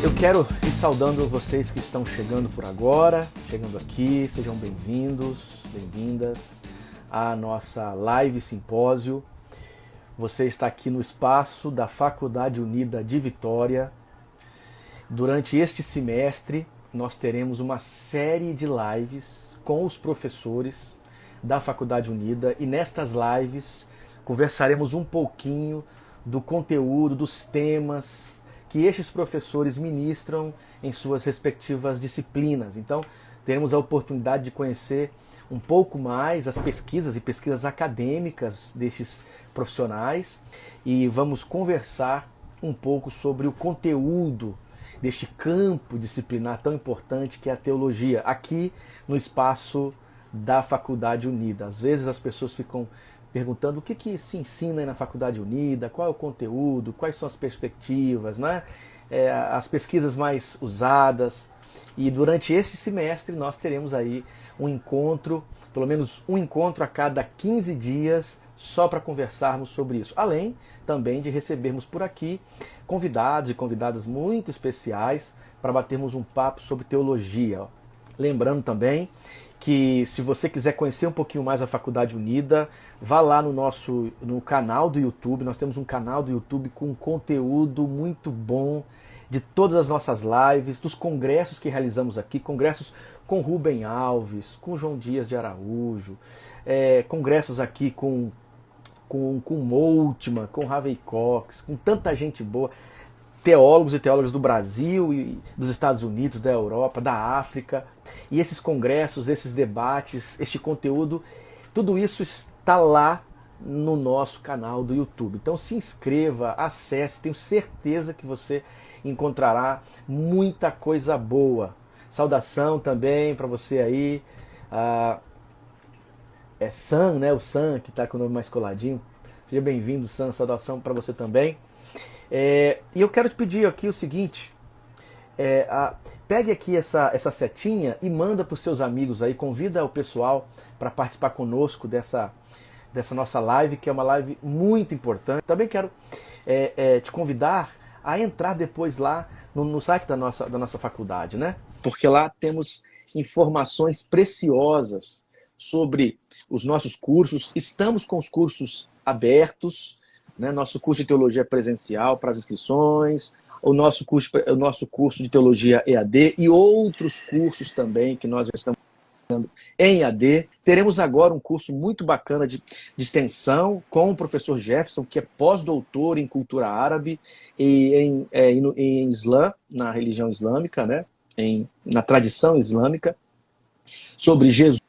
Eu quero ir saudando vocês que estão chegando por agora, chegando aqui, sejam bem-vindos, bem-vindas à nossa live simpósio. Você está aqui no espaço da Faculdade Unida de Vitória. Durante este semestre, nós teremos uma série de lives com os professores da Faculdade Unida e nestas lives conversaremos um pouquinho do conteúdo, dos temas que estes professores ministram em suas respectivas disciplinas. Então, teremos a oportunidade de conhecer um pouco mais as pesquisas e pesquisas acadêmicas destes profissionais e vamos conversar um pouco sobre o conteúdo deste campo disciplinar tão importante que é a teologia, aqui no espaço da Faculdade Unida. Às vezes as pessoas ficam perguntando o que se ensina aí na Faculdade Unida, qual é o conteúdo, quais são as perspectivas, né? As pesquisas mais usadas. E durante este semestre nós teremos aí um encontro, pelo menos um encontro a cada 15 dias, só para conversarmos sobre isso. Além também de recebermos por aqui convidados e convidadas muito especiais para batermos um papo sobre teologia. Lembrando também que se você quiser conhecer um pouquinho mais a Faculdade Unida, vá lá no canal do YouTube. Nós temos um canal do YouTube com conteúdo muito bom de todas as nossas lives, dos congressos que realizamos aqui, congressos com Rubem Alves, com João Dias de Araújo, congressos aqui com Moltmann, com Harvey Cox, com tanta gente boa, teólogos e teólogas do Brasil e dos Estados Unidos, da Europa, da África. E esses congressos, esses debates, este conteúdo, tudo isso está lá no nosso canal do YouTube. Então se inscreva, acesse, tenho certeza que você encontrará muita coisa boa. Saudação também para você aí. Sam, né? O Sam, que está com o nome mais coladinho. Seja bem-vindo, Sam. Saudação para você também. E eu quero te pedir aqui o seguinte, pegue aqui essa setinha e manda para os seus amigos aí, convida o pessoal para participar conosco dessa nossa live, que é uma live muito importante. Também quero te convidar a entrar depois lá no site da nossa faculdade, né? Porque lá temos informações preciosas sobre os nossos cursos. Estamos com os cursos abertos, né? Nosso curso de teologia presencial para as inscrições, o nosso curso de teologia EAD e outros cursos também que nós já estamos fazendo em EAD. Teremos agora um curso muito bacana de extensão com o professor Jefferson, que é pós-doutor em cultura árabe e em Islã, na religião islâmica, né? Na tradição islâmica, sobre Jesus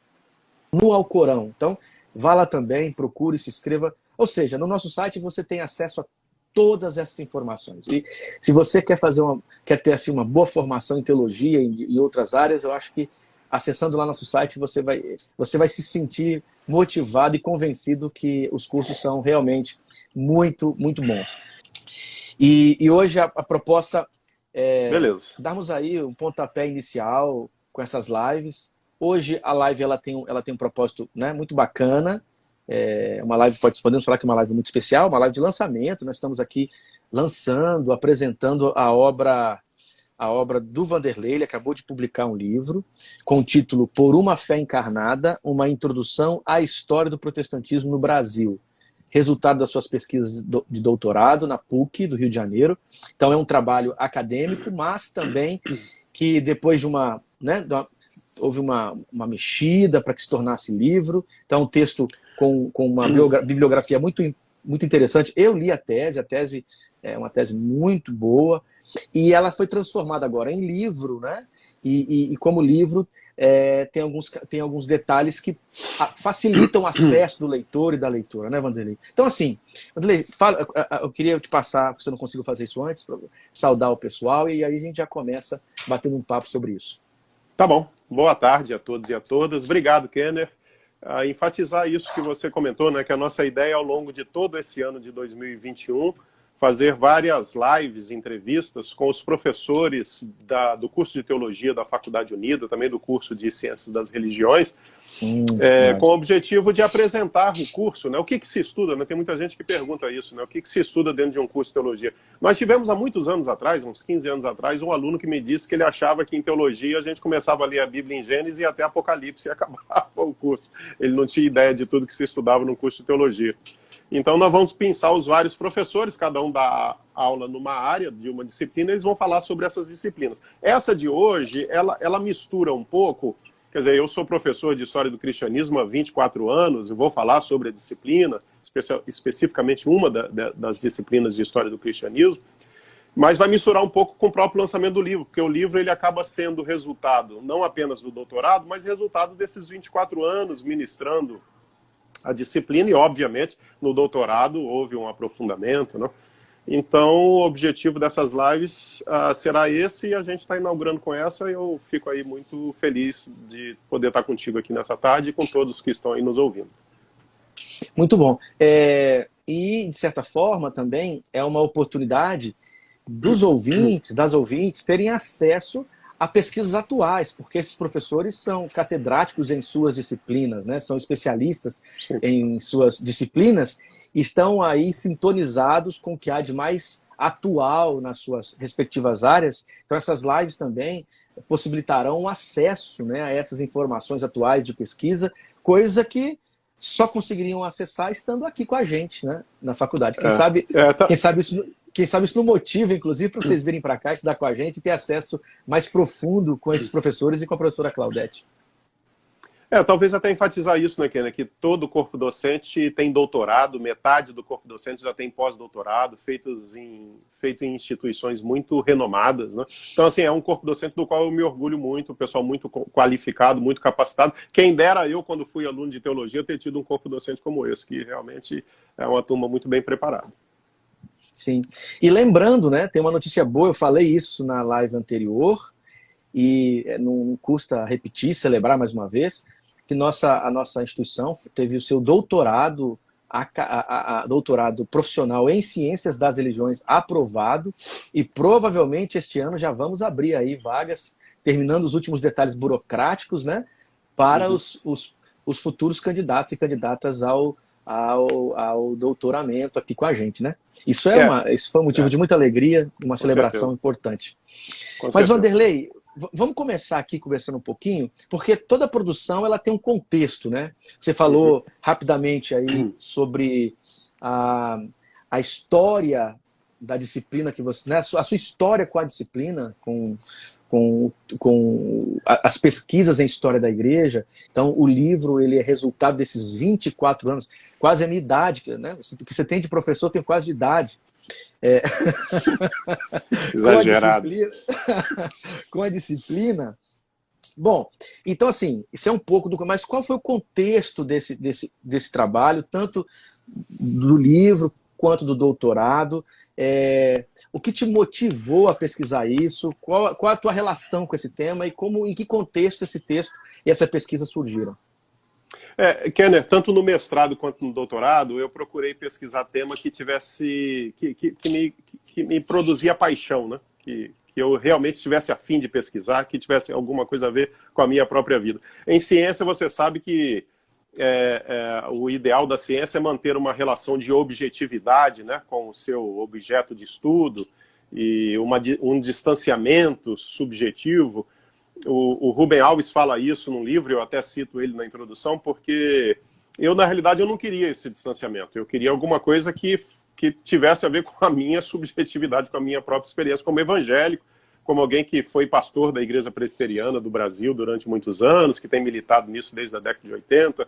no Alcorão. Então, vá lá também, procure, se inscreva. Ou seja, no nosso site você tem acesso a todas essas informações. E se você quer ter assim, uma boa formação em teologia e outras áreas, eu acho que acessando lá nosso site você vai se sentir motivado e convencido que os cursos são realmente muito, muito bons. E hoje a proposta é darmos aí um pontapé inicial com essas lives. Hoje a live ela tem um propósito, né, muito bacana. Uma live, podemos falar que é uma live muito especial, uma live de lançamento. Nós estamos aqui lançando, apresentando a obra do Vanderlei. Ele acabou de publicar um livro com o título Por uma Fé Encarnada, uma introdução à história do protestantismo no Brasil. Resultado das suas pesquisas de doutorado na PUC do Rio de Janeiro. Então é um trabalho acadêmico, mas também que depois de houve uma mexida para que se tornasse livro. Então, um texto com uma bibliografia muito, muito interessante. Eu li a tese é uma tese muito boa, e ela foi transformada agora em livro, né? E como livro, tem alguns detalhes que facilitam o acesso do leitor e da leitora, né, Vanderlei? Então, assim, Vanderlei, eu queria te passar, porque você não conseguiu fazer isso antes, para saudar o pessoal, e aí a gente já começa batendo um papo sobre isso. Tá bom. Boa tarde a todos e a todas. Obrigado, Kenner. Enfatizar isso que você comentou, né, que a nossa ideia ao longo de todo esse ano de 2021 fazer várias lives, entrevistas com os professores do curso de Teologia da Faculdade Unida, também do curso de Ciências das Religiões, com o objetivo de apresentar o curso, né? O que se estuda, né? Tem muita gente que pergunta isso, né? O que se estuda dentro de um curso de teologia? Nós tivemos há muitos anos atrás, uns 15 anos atrás, um aluno que me disse que ele achava que em teologia a gente começava a ler a Bíblia em Gênesis e até Apocalipse e acabava o curso. Ele não tinha ideia de tudo que se estudava no curso de teologia. Então nós vamos pensar os vários professores, cada um dá aula numa área de uma disciplina, eles vão falar sobre essas disciplinas. Essa de hoje, ela mistura um pouco. Quer dizer, eu sou professor de História do Cristianismo há 24 anos e vou falar sobre a disciplina, especificamente uma das disciplinas de História do Cristianismo, mas vai misturar um pouco com o próprio lançamento do livro, porque o livro ele acaba sendo resultado não apenas do doutorado, mas resultado desses 24 anos ministrando a disciplina e, obviamente, no doutorado houve um aprofundamento, né? Então, o objetivo dessas lives será esse e a gente está inaugurando com essa e eu fico aí muito feliz de poder estar contigo aqui nessa tarde e com todos que estão aí nos ouvindo. Muito bom. E, de certa forma, também é uma oportunidade dos ouvintes, das ouvintes, terem acesso a pesquisas atuais, porque esses professores são catedráticos em suas disciplinas, né? São especialistas Sim. em suas disciplinas, e estão aí sintonizados com o que há de mais atual nas suas respectivas áreas. Então essas lives também possibilitarão o acesso, né, a essas informações atuais de pesquisa, coisa que só conseguiriam acessar estando aqui com a gente, né, na faculdade. Quem sabe isso não motiva, inclusive, para vocês virem para cá, estudar com a gente e ter acesso mais profundo com esses professores e com a professora Claudete. Talvez até enfatizar isso, né, Kenner, que todo corpo docente tem doutorado, metade do corpo docente já tem pós-doutorado, feito em instituições muito renomadas, né? Então, assim, é um corpo docente do qual eu me orgulho muito, um pessoal muito qualificado, muito capacitado. Quem dera eu, quando fui aluno de teologia, ter tido um corpo docente como esse, que realmente é uma turma muito bem preparada. Sim. E lembrando, né, tem uma notícia boa, eu falei isso na live anterior, e não custa repetir, celebrar mais uma vez, que a nossa instituição teve o seu doutorado, doutorado profissional em Ciências das Religiões aprovado, e provavelmente este ano já vamos abrir aí vagas, terminando os últimos detalhes burocráticos, né, para os futuros candidatos e candidatas ao doutoramento aqui com a gente, né? Isso foi um motivo de muita alegria, uma celebração importante. Mas, Vanderlei, vamos começar aqui conversando um pouquinho, porque toda produção ela tem um contexto, né? Você falou rapidamente aí sobre a história da disciplina que você, né? A sua história com a disciplina, com as pesquisas em história da igreja. Então, o livro ele é resultado desses 24 anos, quase a minha idade, né? O que você tem de professor tem quase de idade. Exagerado. Com a disciplina. Bom, então assim, isso é um pouco do... Mas qual foi o contexto desse trabalho, tanto do livro quanto do doutorado? O que te motivou a pesquisar isso? Qual a tua relação com esse tema e em que contexto esse texto e essa pesquisa surgiram? Kenner, tanto no mestrado quanto no doutorado, eu procurei pesquisar tema que tivesse, que me produzia paixão, né? Que eu realmente estivesse a fim de pesquisar, que tivesse alguma coisa a ver com a minha própria vida. Em ciência, você sabe que o ideal da ciência é manter uma relação de objetividade, né, com o seu objeto de estudo e um distanciamento subjetivo. O Rubem Alves fala isso num livro, eu até cito ele na introdução, porque na realidade, eu não queria esse distanciamento. Eu queria alguma coisa que tivesse a ver com a minha subjetividade, com a minha própria experiência como evangélico, como alguém que foi pastor da Igreja Presbiteriana do Brasil durante muitos anos, que tem militado nisso desde a década de 80.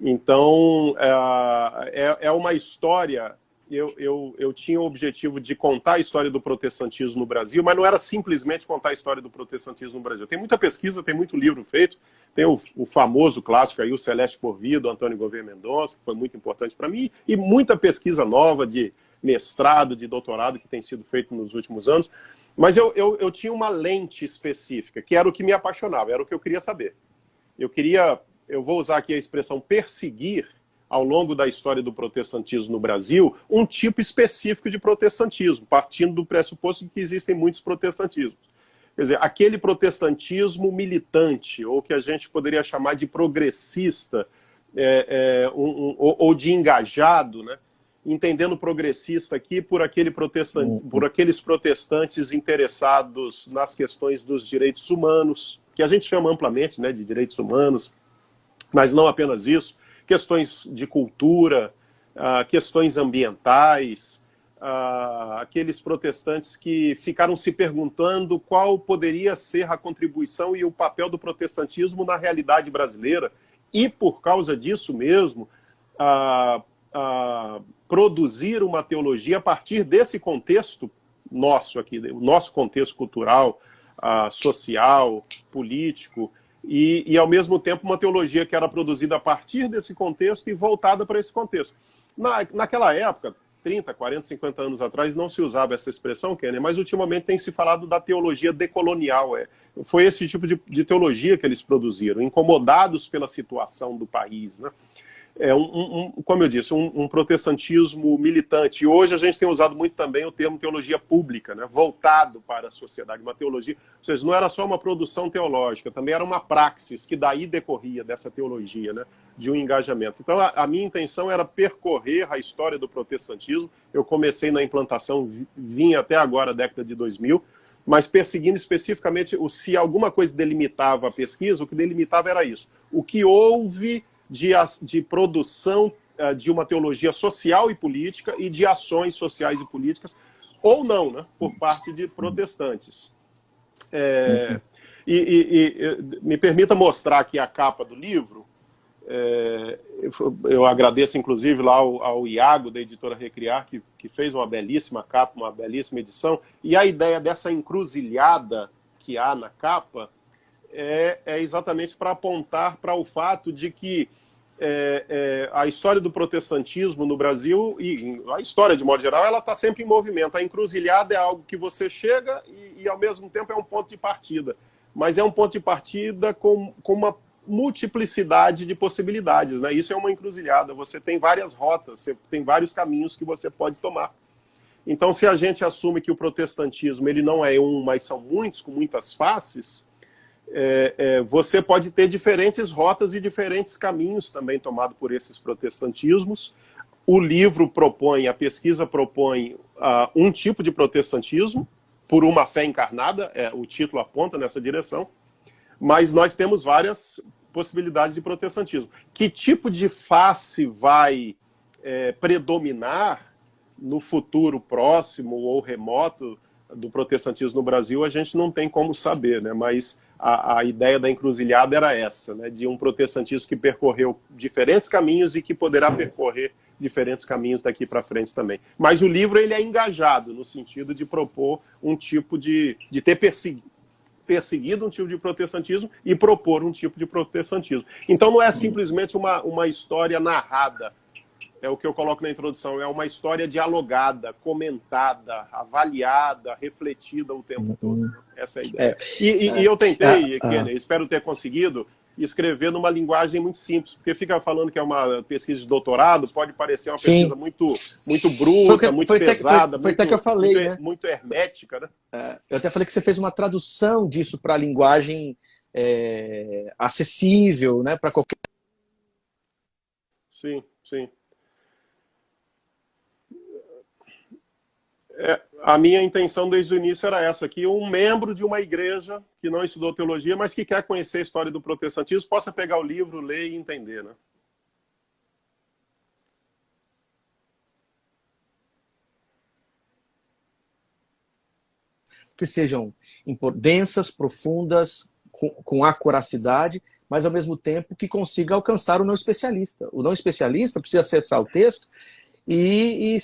Então, é uma história... Eu tinha o objetivo de contar a história do protestantismo no Brasil, mas não era simplesmente contar a história do protestantismo no Brasil. Tem muita pesquisa, tem muito livro feito, tem o famoso clássico aí, O Celeste por Vida, do Antônio Gouveia Mendonça, que foi muito importante para mim, e muita pesquisa nova de mestrado, de doutorado, que tem sido feito nos últimos anos. Mas eu tinha uma lente específica, que era o que me apaixonava, era o que eu queria saber. Eu vou usar aqui a expressão perseguir, ao longo da história do protestantismo no Brasil, um tipo específico de protestantismo, partindo do pressuposto de que existem muitos protestantismos. Quer dizer, aquele protestantismo militante, ou que a gente poderia chamar de progressista, ou de engajado, né? Entendendo progressista aqui por aqueles protestantes interessados nas questões dos direitos humanos, que a gente chama amplamente, né, de direitos humanos, mas não apenas isso, questões de cultura, questões ambientais, aqueles protestantes que ficaram se perguntando qual poderia ser a contribuição e o papel do protestantismo na realidade brasileira, e por causa disso mesmo, produzir uma teologia a partir desse contexto nosso aqui, o nosso contexto cultural, social, político, e ao mesmo tempo uma teologia que era produzida a partir desse contexto e voltada para esse contexto. Naquela época, 30, 40, 50 anos atrás, não se usava essa expressão, Kenner, mas ultimamente tem se falado da teologia decolonial. Foi esse tipo de teologia que eles produziram, incomodados pela situação do país, né? Como eu disse, um protestantismo militante. E hoje a gente tem usado muito também o termo teologia pública, né? Voltado para a sociedade, uma teologia, ou seja, não era só uma produção teológica, também era uma praxis que daí decorria dessa teologia, né? De um engajamento. Então a minha intenção era percorrer a história do protestantismo. Eu comecei na implantação, vim até agora, a década de 2000, mas perseguindo especificamente, se alguma coisa delimitava a pesquisa, o que delimitava era isso. O que houve de produção de uma teologia social e política e de ações sociais e políticas, ou não, né, por parte de protestantes. Me permita mostrar aqui a capa do livro. Eu agradeço, inclusive, lá ao Iago, da editora Recriar, que fez uma belíssima capa, uma belíssima edição. E a ideia dessa encruzilhada que há na capa é exatamente para apontar para o fato de que a história do protestantismo no Brasil, e a história de modo geral, ela está sempre em movimento. A encruzilhada é algo que você chega e ao mesmo tempo é um ponto de partida. Mas é um ponto de partida com uma multiplicidade de possibilidades, né? Isso é uma encruzilhada. Você tem várias rotas, você tem vários caminhos que você pode tomar. Então, se a gente assume que o protestantismo ele não é mas são muitos, com muitas faces, você pode ter diferentes rotas e diferentes caminhos também tomados por esses protestantismos. O livro propõe, a pesquisa propõe um tipo de protestantismo, por uma fé encarnada, o título aponta nessa direção, mas nós temos várias possibilidades de protestantismo. Que tipo de face vai predominar no futuro próximo ou remoto do protestantismo no Brasil, a gente não tem como saber, né? Mas a ideia da encruzilhada era essa, né? De um protestantismo que percorreu diferentes caminhos e que poderá percorrer diferentes caminhos daqui para frente também. Mas o livro ele é engajado no sentido de propor um tipo de ter perseguido um tipo de protestantismo e propor um tipo de protestantismo. Então não é simplesmente uma história narrada, é o que eu coloco na introdução, é uma história dialogada, comentada, avaliada, refletida o tempo todo. Essa é a ideia. E eu tentei, Kenner, espero ter conseguido, escrever numa linguagem muito simples, porque fica falando que é uma pesquisa de doutorado, pode parecer uma pesquisa muito bruta, muito pesada, foi até que eu falei, né? Muito hermética, né? Eu até falei que você fez uma tradução disso para a linguagem acessível, né? Para qualquer... Sim, sim. A minha intenção desde o início era essa, que um membro de uma igreja que não estudou teologia, mas que quer conhecer a história do protestantismo, possa pegar o livro, ler e entender, né? Que sejam densas, profundas, com acuracidade, mas ao mesmo tempo que consiga alcançar o não especialista. O não especialista precisa acessar o texto e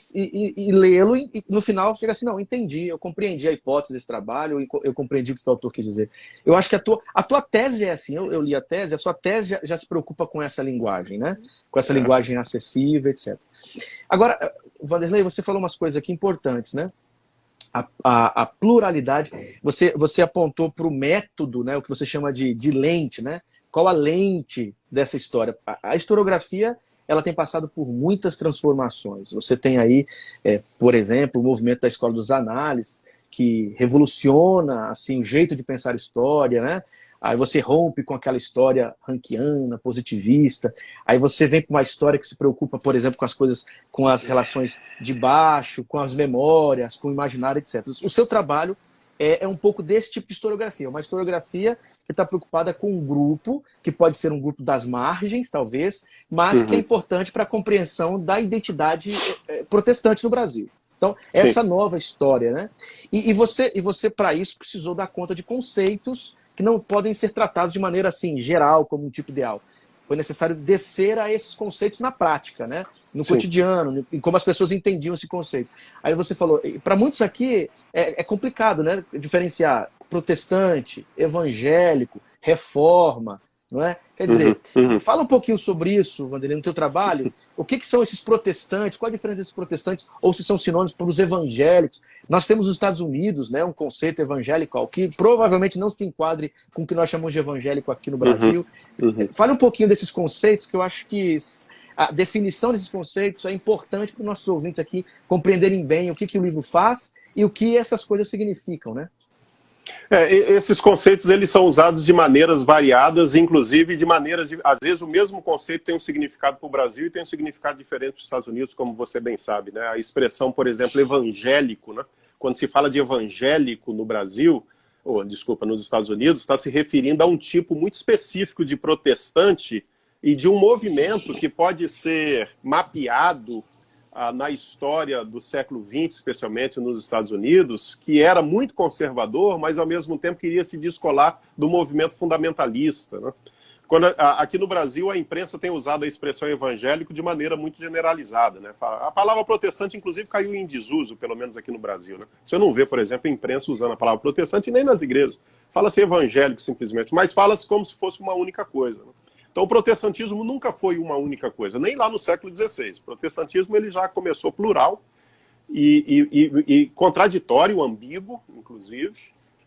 lê-lo e no final chega assim, não, entendi, eu compreendi a hipótese desse trabalho, eu compreendi o que o autor quis dizer. Eu acho que a tua tese é assim, eu li a tese, a sua tese já se preocupa com essa linguagem, né? Com essa linguagem acessível, etc. Agora, Vanderlei, você falou umas coisas aqui importantes, né? A pluralidade, você apontou para o método, né? O que você chama de lente, né? Qual a lente dessa história? A historiografia ela tem passado por muitas transformações. Você tem aí, por exemplo, o movimento da Escola dos Análises, que revoluciona assim, o jeito de pensar a história, né? Aí você rompe com aquela história ranquiana, positivista, aí você vem com uma história que se preocupa, por exemplo, com as coisas, com as relações de baixo, com as memórias, com o imaginário, etc. O seu trabalho é um pouco desse tipo de historiografia, uma historiografia que está preocupada com um grupo, que pode ser um grupo das margens, talvez, mas que é importante para a compreensão da identidade protestante no Brasil. Então, essa nova história, né? E você para isso, precisou dar conta de conceitos que não podem ser tratados de maneira assim, geral, como um tipo ideal. Foi necessário descer a esses conceitos na prática, né? No cotidiano, em como as pessoas entendiam esse conceito. Aí você falou, para muitos aqui é complicado, né? Diferenciar protestante, evangélico, reforma, não é? Quer dizer, fala um pouquinho sobre isso, Vanderlei, no teu trabalho. O que são esses protestantes? Qual a diferença desses protestantes? Ou se são sinônimos para os evangélicos? Nós temos nos Estados Unidos, né, um conceito evangélico que provavelmente não se enquadre com o que nós chamamos de evangélico aqui no Brasil. Fale um pouquinho desses conceitos, que eu acho que a definição desses conceitos é importante para os nossos ouvintes aqui compreenderem bem o que o livro faz e o que essas coisas significam, né? Esses conceitos eles são usados de maneiras variadas, inclusive de maneiras... Às vezes o mesmo conceito tem um significado para o Brasil e tem um significado diferente para os Estados Unidos, como você bem sabe, né? A expressão, por exemplo, evangélico, né? Quando se fala de evangélico no Brasil, nos Estados Unidos, está se referindo a um tipo muito específico de protestante e de um movimento que pode ser mapeado na história do século XX, especialmente nos Estados Unidos, que era muito conservador, mas ao mesmo tempo queria se descolar do movimento fundamentalista, né? Aqui no Brasil, a imprensa tem usado a expressão evangélico de maneira muito generalizada, né? A palavra protestante, inclusive, caiu em desuso, pelo menos aqui no Brasil, né? Você não vê, por exemplo, a imprensa usando a palavra protestante nem nas igrejas. Fala-se evangélico, simplesmente, mas fala-se como se fosse uma única coisa, né? Então, o protestantismo nunca foi uma única coisa, nem lá no século XVI. O protestantismo ele já começou plural e contraditório, ambíguo, inclusive,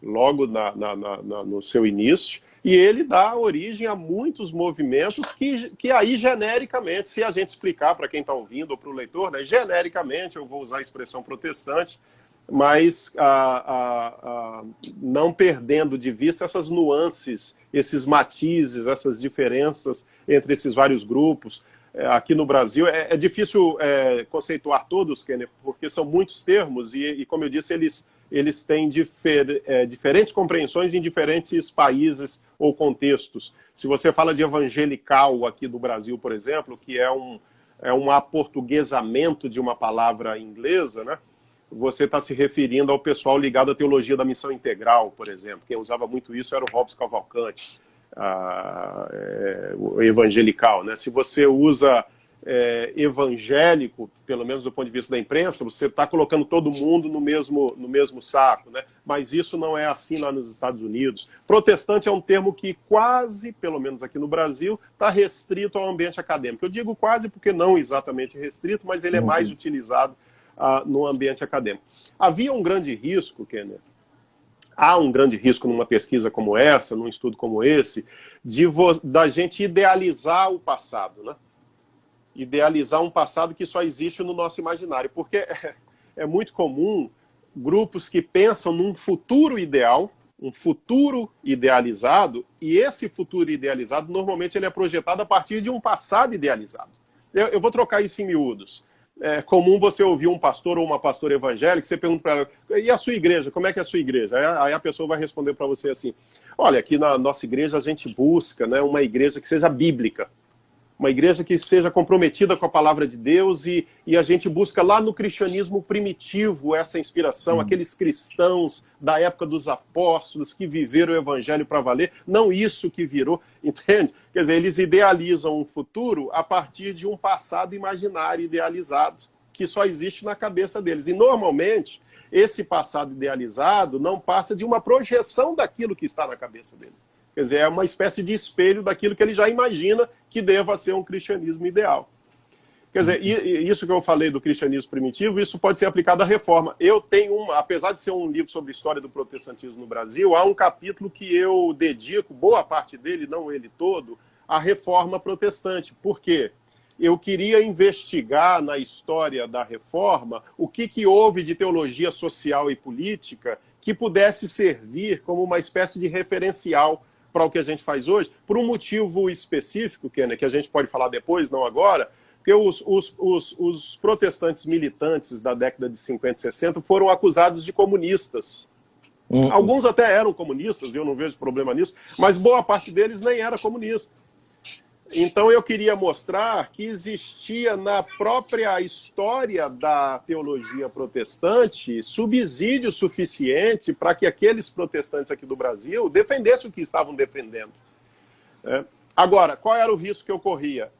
logo no seu início. E ele dá origem a muitos movimentos que aí, genericamente, se a gente explicar para quem está ouvindo ou para o leitor, né, genericamente, eu vou usar a expressão protestante, mas não perdendo de vista essas nuances, esses matizes, essas diferenças entre esses vários grupos. Aqui no Brasil é difícil conceituar todos, Kenner, porque são muitos termos e como eu disse, eles têm diferentes compreensões em diferentes países ou contextos. Se você fala de evangelical aqui do Brasil, por exemplo, que é um aportuguesamento de uma palavra inglesa, né? Você está se referindo ao pessoal ligado à teologia da missão integral, por exemplo. Quem usava muito isso era o Robson Cavalcante, o evangelical, né? Se você usa evangélico, pelo menos do ponto de vista da imprensa, você está colocando todo mundo no mesmo saco, né? Mas isso não é assim lá nos Estados Unidos. Protestante é um termo que quase, pelo menos aqui no Brasil, está restrito ao ambiente acadêmico. Eu digo quase porque não exatamente restrito, mas ele é mais utilizado no ambiente acadêmico. Havia um grande risco, Kenner, há um grande risco numa pesquisa como essa, num estudo como esse, da gente idealizar o passado, né? Idealizar um passado que só existe no nosso imaginário, porque é muito comum grupos que pensam num futuro ideal, um futuro idealizado, e esse futuro idealizado, normalmente ele é projetado a partir de um passado idealizado. Eu vou trocar isso em miúdos. É comum você ouvir um pastor ou uma pastora evangélica, você pergunta para ela, e a sua igreja, como é que é a sua igreja? Aí a pessoa vai responder para você assim, olha, aqui na nossa igreja a gente busca, né, uma igreja que seja bíblica, uma igreja que seja comprometida com a palavra de Deus e a gente busca lá no cristianismo primitivo essa inspiração, aqueles cristãos da época dos apóstolos que viveram o evangelho para valer, não isso que virou, entende? Quer dizer, eles idealizam um futuro a partir de um passado imaginário idealizado que só existe na cabeça deles. E normalmente esse passado idealizado não passa de uma projeção daquilo que está na cabeça deles. Quer dizer, é uma espécie de espelho daquilo que ele já imagina que deva ser um cristianismo ideal. Quer dizer, isso que eu falei do cristianismo primitivo, isso pode ser aplicado à reforma. Eu tenho apesar de ser um livro sobre a história do protestantismo no Brasil, há um capítulo que eu dedico, boa parte dele, não ele todo, à reforma protestante. Por quê? eu queria investigar na história da Reforma o que houve de teologia social e política que pudesse servir como uma espécie de referencial para o que a gente faz hoje, por um motivo específico, que a gente pode falar depois, não agora, porque os protestantes militantes da década de 50 e 60 foram acusados de comunistas. Alguns até eram comunistas, eu não vejo problema nisso, mas boa parte deles nem era comunista. Então eu queria mostrar que existia na própria história da teologia protestante subsídio suficiente para que aqueles protestantes aqui do Brasil defendessem o que estavam defendendo. Agora, qual era o risco que eu corria?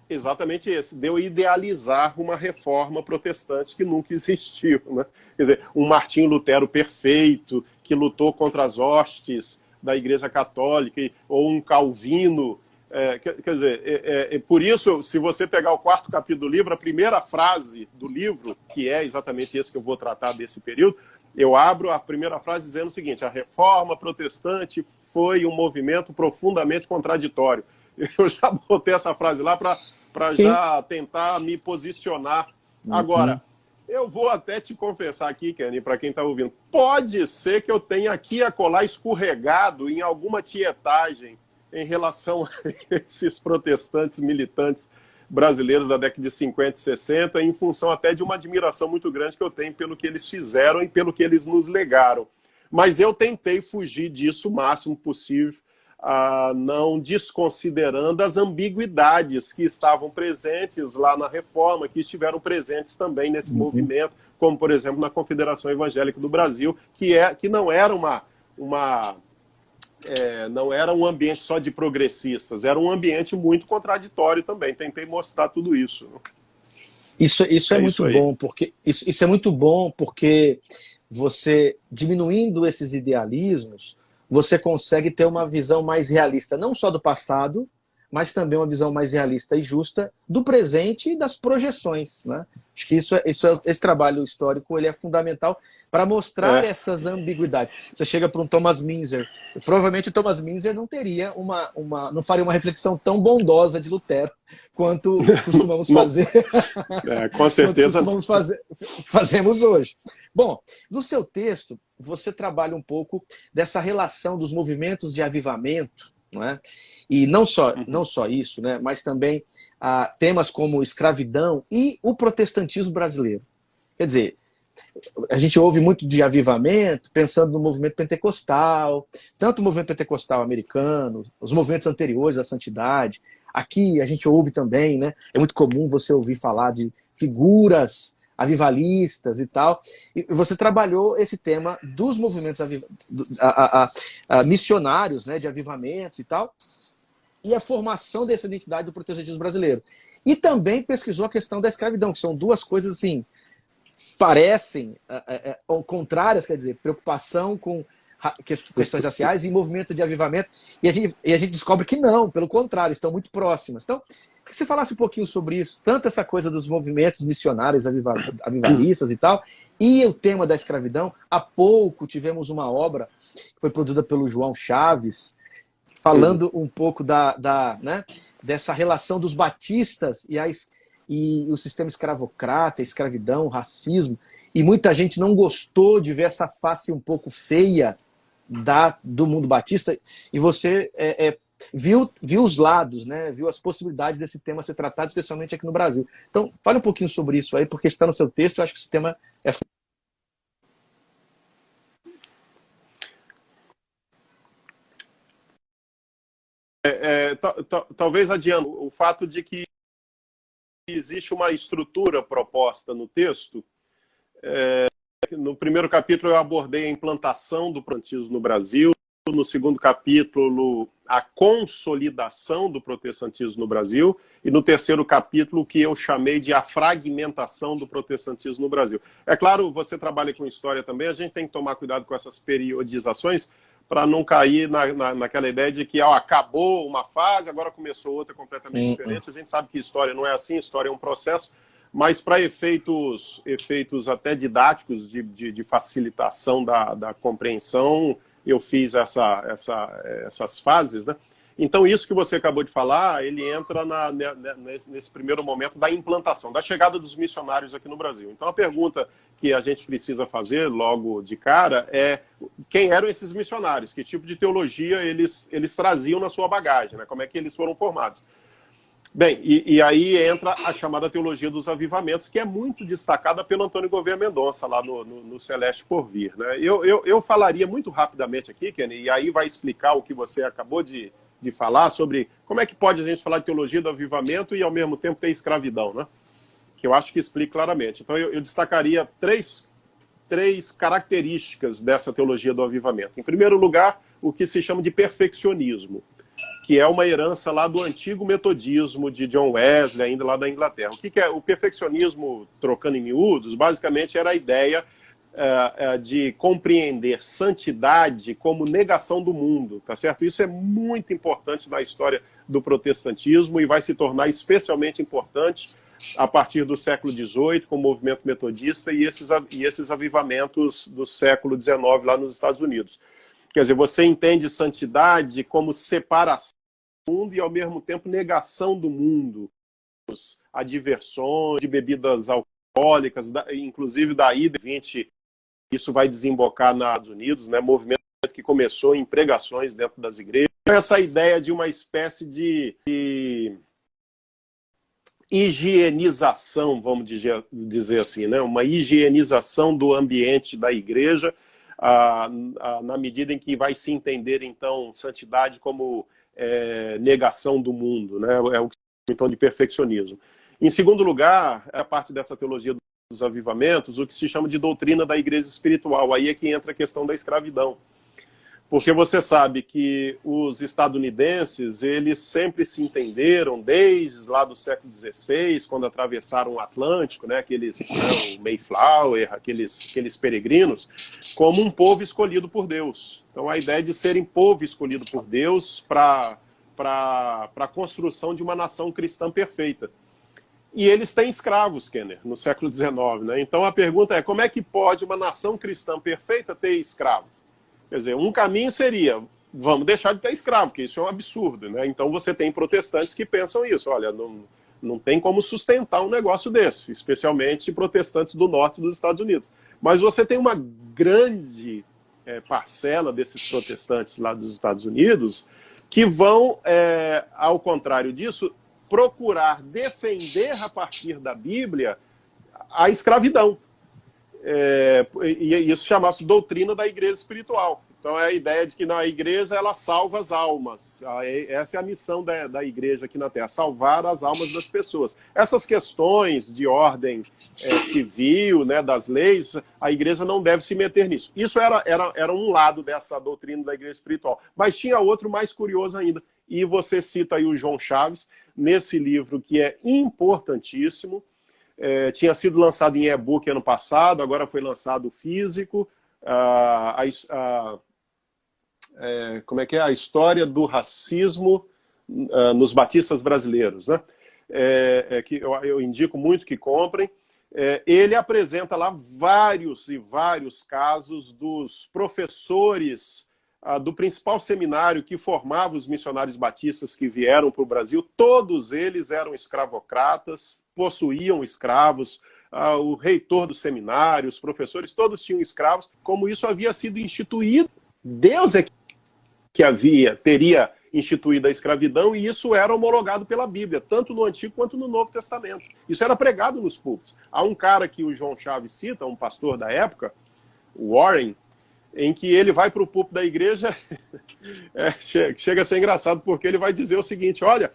Exatamente esse, de eu idealizar uma reforma protestante que nunca existiu, né? Quer dizer, um Martinho Lutero perfeito, que lutou contra as hostes da Igreja Católica, ou um Calvino. Quer dizer, por isso, se você pegar o 4º capítulo do livro, a primeira frase do livro, que é exatamente esse que eu vou tratar desse período, eu abro a primeira frase dizendo o seguinte: a reforma protestante foi um movimento profundamente contraditório. Eu já botei essa frase lá para já tentar me posicionar. Agora, eu vou até te confessar aqui, Kenny, para quem está ouvindo, pode ser que eu tenha aqui a colar escorregado em alguma tietagem em relação a esses protestantes militantes brasileiros da década de 50 e 60, em função até de uma admiração muito grande que eu tenho pelo que eles fizeram e pelo que eles nos legaram. Mas eu tentei fugir disso o máximo possível, não desconsiderando as ambiguidades que estavam presentes lá na Reforma, que estiveram presentes também nesse movimento, como, por exemplo, na Confederação Evangélica do Brasil, que não era não era um ambiente só de progressistas, era um ambiente muito contraditório também. Tentei mostrar tudo isso. Isso é muito bom, porque isso é muito bom porque você, diminuindo esses idealismos, você consegue ter uma visão mais realista, não só do passado, mas também uma visão mais realista e justa do presente e das projeções, né? Acho que esse trabalho histórico ele é fundamental para mostrar essas ambiguidades. Você chega para um Thomas Münzer, provavelmente o Thomas Münzer não teria não faria uma reflexão tão bondosa de Lutero quanto costumamos fazer. Com certeza. Fazemos hoje. Bom, no seu texto você trabalha um pouco dessa relação dos movimentos de avivamento, não é? E não só isso, né, mas também temas como escravidão e o protestantismo brasileiro. Quer dizer, a gente ouve muito de avivamento pensando no movimento pentecostal, tanto o movimento pentecostal americano, os movimentos anteriores à santidade. Aqui a gente ouve também, né, é muito comum você ouvir falar de figuras avivalistas e tal, e você trabalhou esse tema dos movimentos missionários, né, de avivamentos e tal, e a formação dessa identidade do protestantismo brasileiro. E também pesquisou a questão da escravidão, que são duas coisas assim, parecem contrárias, quer dizer, preocupação com questões raciais e movimento de avivamento, e a gente descobre que não, pelo contrário, estão muito próximas. Então, que você falasse um pouquinho sobre isso, tanto essa coisa dos movimentos missionários avivalistas e tal, e o tema da escravidão. Há pouco tivemos uma obra que foi produzida pelo João Chaves, falando um pouco né, dessa relação dos batistas e o sistema escravocrata, escravidão, racismo, e muita gente não gostou de ver essa face um pouco feia do mundo batista, e você viu os lados, né? Viu as possibilidades desse tema ser tratado, especialmente aqui no Brasil. Então, fale um pouquinho sobre isso aí, porque está no seu texto, eu acho que esse tema talvez adiando o fato de que existe uma estrutura proposta no texto. No primeiro capítulo eu abordei a implantação do protestantismo no Brasil, no segundo capítulo a consolidação do protestantismo no Brasil, e no terceiro capítulo o que eu chamei de a fragmentação do protestantismo no Brasil. É claro, você trabalha com história também, a gente tem que tomar cuidado com essas periodizações para não cair naquela ideia de que acabou uma fase, agora começou outra completamente diferente. A gente sabe que história não é assim, história é um processo, mas para efeitos até didáticos de facilitação da compreensão, eu fiz essas fases, né? Então, isso que você acabou de falar, ele entra nesse primeiro momento da implantação, da chegada dos missionários aqui no Brasil. Então, a pergunta que a gente precisa fazer logo de cara é quem eram esses missionários, que tipo de teologia eles traziam na sua bagagem, né? Como é que eles foram formados. Bem, e aí entra a chamada teologia dos avivamentos, que é muito destacada pelo Antônio Gouveia Mendonça, lá no Celeste por Vir, né? Eu falaria muito rapidamente aqui, Kenny, e aí vai explicar o que você acabou de falar sobre como é que pode a gente falar de teologia do avivamento e, ao mesmo tempo, ter escravidão, né? Que eu acho que explica claramente. Então, eu destacaria três características dessa teologia do avivamento. Em primeiro lugar, o que se chama de perfeccionismo, que é uma herança lá do antigo metodismo de John Wesley, ainda lá da Inglaterra. O que é o perfeccionismo, trocando em miúdos? Basicamente era a ideia de compreender santidade como negação do mundo, tá certo? Isso é muito importante na história do protestantismo e vai se tornar especialmente importante a partir do século XVIII, com o movimento metodista e esses avivamentos do século XIX lá nos Estados Unidos. Quer dizer, você entende santidade como separação do mundo e, ao mesmo tempo, negação do mundo. Adversões de bebidas alcoólicas, inclusive daí, 20, isso vai desembocar nos Estados Unidos, né? Movimento que começou em pregações dentro das igrejas. Essa ideia de uma espécie de higienização, vamos dizer assim, né? Uma higienização do ambiente da igreja, na medida em que vai se entender, então, santidade como negação do mundo, né? É o que se chama, então, de perfeccionismo. Em segundo lugar, a parte dessa teologia dos avivamentos, o que se chama de doutrina da igreja espiritual. Aí é que entra a questão da escravidão. Porque você sabe que os estadunidenses, eles sempre se entenderam, desde lá do século XVI, quando atravessaram o Atlântico, né, o Mayflower, aqueles peregrinos, como um povo escolhido por Deus. Então a ideia de serem povo escolhido por Deus para a construção de uma nação cristã perfeita. E eles têm escravos, Kenner, no século XIX. Né? Então a pergunta é, como é que pode uma nação cristã perfeita ter escravos? Quer dizer, um caminho seria, vamos deixar de ter escravo, porque isso é um absurdo. Né? Então você tem protestantes que pensam isso, olha, não tem como sustentar um negócio desse, especialmente protestantes do norte dos Estados Unidos. Mas você tem uma grande parcela desses protestantes lá dos Estados Unidos que vão, ao contrário disso, procurar defender a partir da Bíblia a escravidão. E isso chama-se doutrina da igreja espiritual. Então é a ideia de que a igreja ela salva as almas. Essa é a missão da igreja aqui na Terra, salvar as almas das pessoas. Essas questões de ordem civil, né, das leis, a igreja não deve se meter nisso. Isso era um lado dessa doutrina da igreja espiritual. Mas tinha outro mais curioso ainda. E você cita aí o João Chaves, nesse livro que é importantíssimo. Tinha sido lançado em e-book ano passado, agora foi lançado físico. Como é que é? A história do racismo nos batistas brasileiros, né? Que eu indico muito que comprem. Ele apresenta lá vários e vários casos dos professores do principal seminário que formava os missionários batistas que vieram para o Brasil. Todos eles eram escravocratas, possuíam escravos, o reitor do seminário, os professores, todos tinham escravos, como isso havia sido instituído. Deus é que teria instituído a escravidão, e isso era homologado pela Bíblia, tanto no Antigo quanto no Novo Testamento. Isso era pregado nos púlpitos. Há um cara que o João Chaves cita, um pastor da época, o Warren, em que ele vai para o púlpito da igreja, chega a ser engraçado, porque ele vai dizer o seguinte, olha,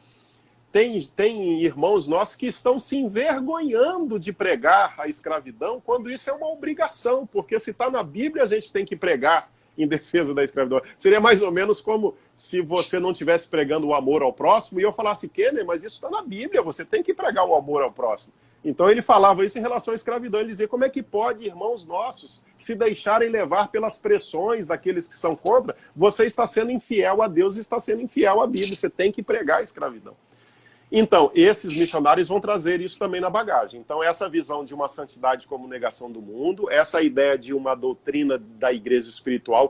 tem irmãos nossos que estão se envergonhando de pregar a escravidão, quando isso é uma obrigação, porque se está na Bíblia a gente tem que pregar em defesa da escravidão. Seria mais ou menos como se você não estivesse pregando o amor ao próximo e eu falasse, Kenner, mas isso está na Bíblia, você tem que pregar o amor ao próximo. Então ele falava isso em relação à escravidão, ele dizia, como é que pode, irmãos nossos, se deixarem levar pelas pressões daqueles que são contra? Você está sendo infiel a Deus e está sendo infiel à Bíblia, você tem que pregar a escravidão. Então, esses missionários vão trazer isso também na bagagem. Então, essa visão de uma santidade como negação do mundo, essa ideia de uma doutrina da igreja espiritual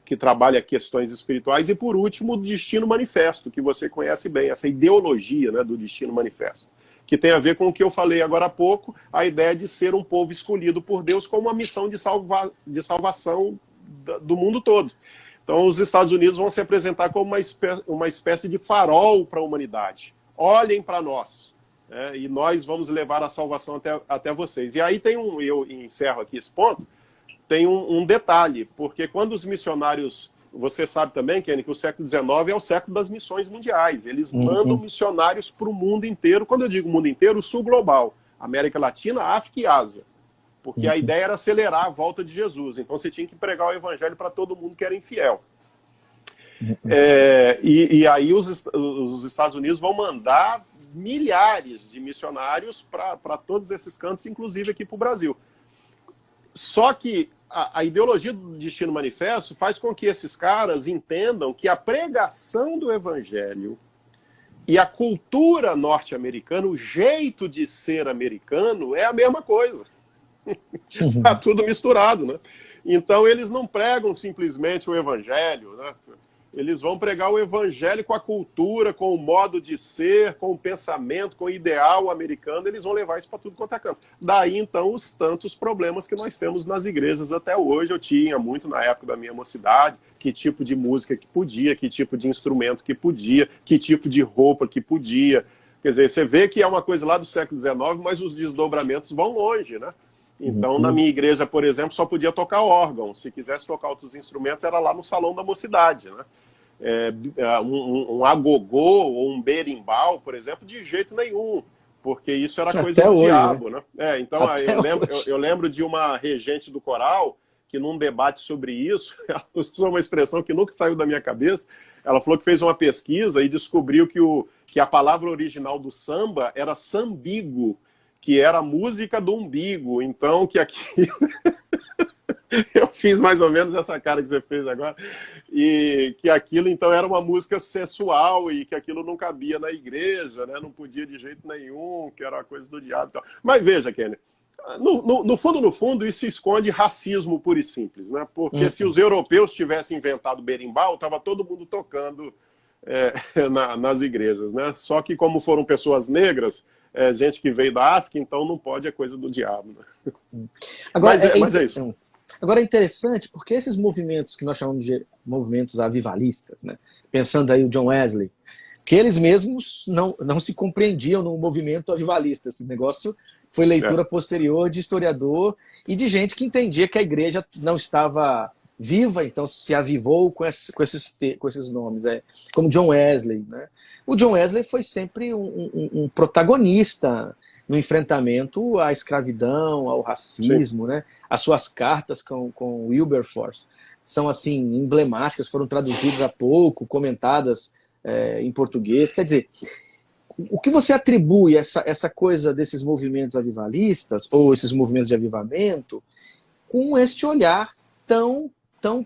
que trabalha questões espirituais, e por último, o Destino Manifesto, que você conhece bem, essa ideologia, né, do Destino Manifesto, que tem a ver com o que eu falei agora há pouco, a ideia de ser um povo escolhido por Deus com uma missão de salvação do mundo todo. Então, os Estados Unidos vão se apresentar como uma espécie de farol para a humanidade. Olhem para nós, né, e nós vamos levar a salvação até vocês. E aí eu encerro aqui esse ponto, tem um detalhe, porque quando os missionários... Você sabe também, Kenny, que o século XIX é o século das missões mundiais. Eles mandam missionários para o mundo inteiro. Quando eu digo mundo inteiro, o sul global. América Latina, África e Ásia. Porque a ideia era acelerar a volta de Jesus. Então você tinha que pregar o evangelho para todo mundo que era infiel. E aí os Estados Unidos vão mandar milhares de missionários para todos esses cantos, inclusive aqui para o Brasil. Só que a ideologia do Destino Manifesto faz com que esses caras entendam que a pregação do evangelho e a cultura norte-americana, o jeito de ser americano, é a mesma coisa. Está tudo misturado, né? Então eles não pregam simplesmente o evangelho, né? Eles vão pregar o evangelho com a cultura, com o modo de ser, com o pensamento, com o ideal americano. Eles vão levar isso para tudo quanto é canto. Daí, então, os tantos problemas que nós temos nas igrejas até hoje. Eu tinha muito na época da minha mocidade, que tipo de música que podia, que tipo de instrumento que podia, que tipo de roupa que podia. Quer dizer, você vê que é uma coisa lá do século XIX, mas os desdobramentos vão longe, né? Então, na minha igreja, por exemplo, só podia tocar órgão. Se quisesse tocar outros instrumentos, era lá no salão da mocidade, né? Um agogô ou um berimbau, por exemplo, de jeito nenhum, porque isso era coisa Até do hoje, diabo, né? Então, eu hoje. lembro de uma regente do coral que num debate sobre isso, ela usou uma expressão que nunca saiu da minha cabeça. Ela falou que fez uma pesquisa e descobriu que a palavra original do samba era sambigo, que era a música do umbigo. Então, que aquilo... Eu fiz mais ou menos essa cara que você fez agora. E que aquilo, então, era uma música sensual e que aquilo não cabia na igreja, né? Não podia de jeito nenhum, que era uma coisa do diabo e tal. Mas veja, Kenny, no fundo, isso esconde racismo puro e simples, né? Porque se os europeus tivessem inventado berimbau, estava todo mundo tocando nas igrejas, né? Só que como foram pessoas negras, gente que veio da África, então não pode, é coisa do diabo, né? Agora, mas é isso. Agora é interessante porque esses movimentos que nós chamamos de movimentos avivalistas, né? Pensando aí o John Wesley, que eles mesmos não se compreendiam no movimento avivalista. Esse negócio foi leitura posterior de historiador e de gente que entendia que a igreja não estava viva, então se avivou com esses nomes, como John Wesley, né? O John Wesley foi sempre um protagonista no enfrentamento à escravidão, ao racismo, né? As suas cartas com Wilberforce são assim emblemáticas, foram traduzidas há pouco, comentadas em português. Quer dizer, o que você atribui essa coisa desses movimentos avivalistas ou esses movimentos de avivamento com este olhar tão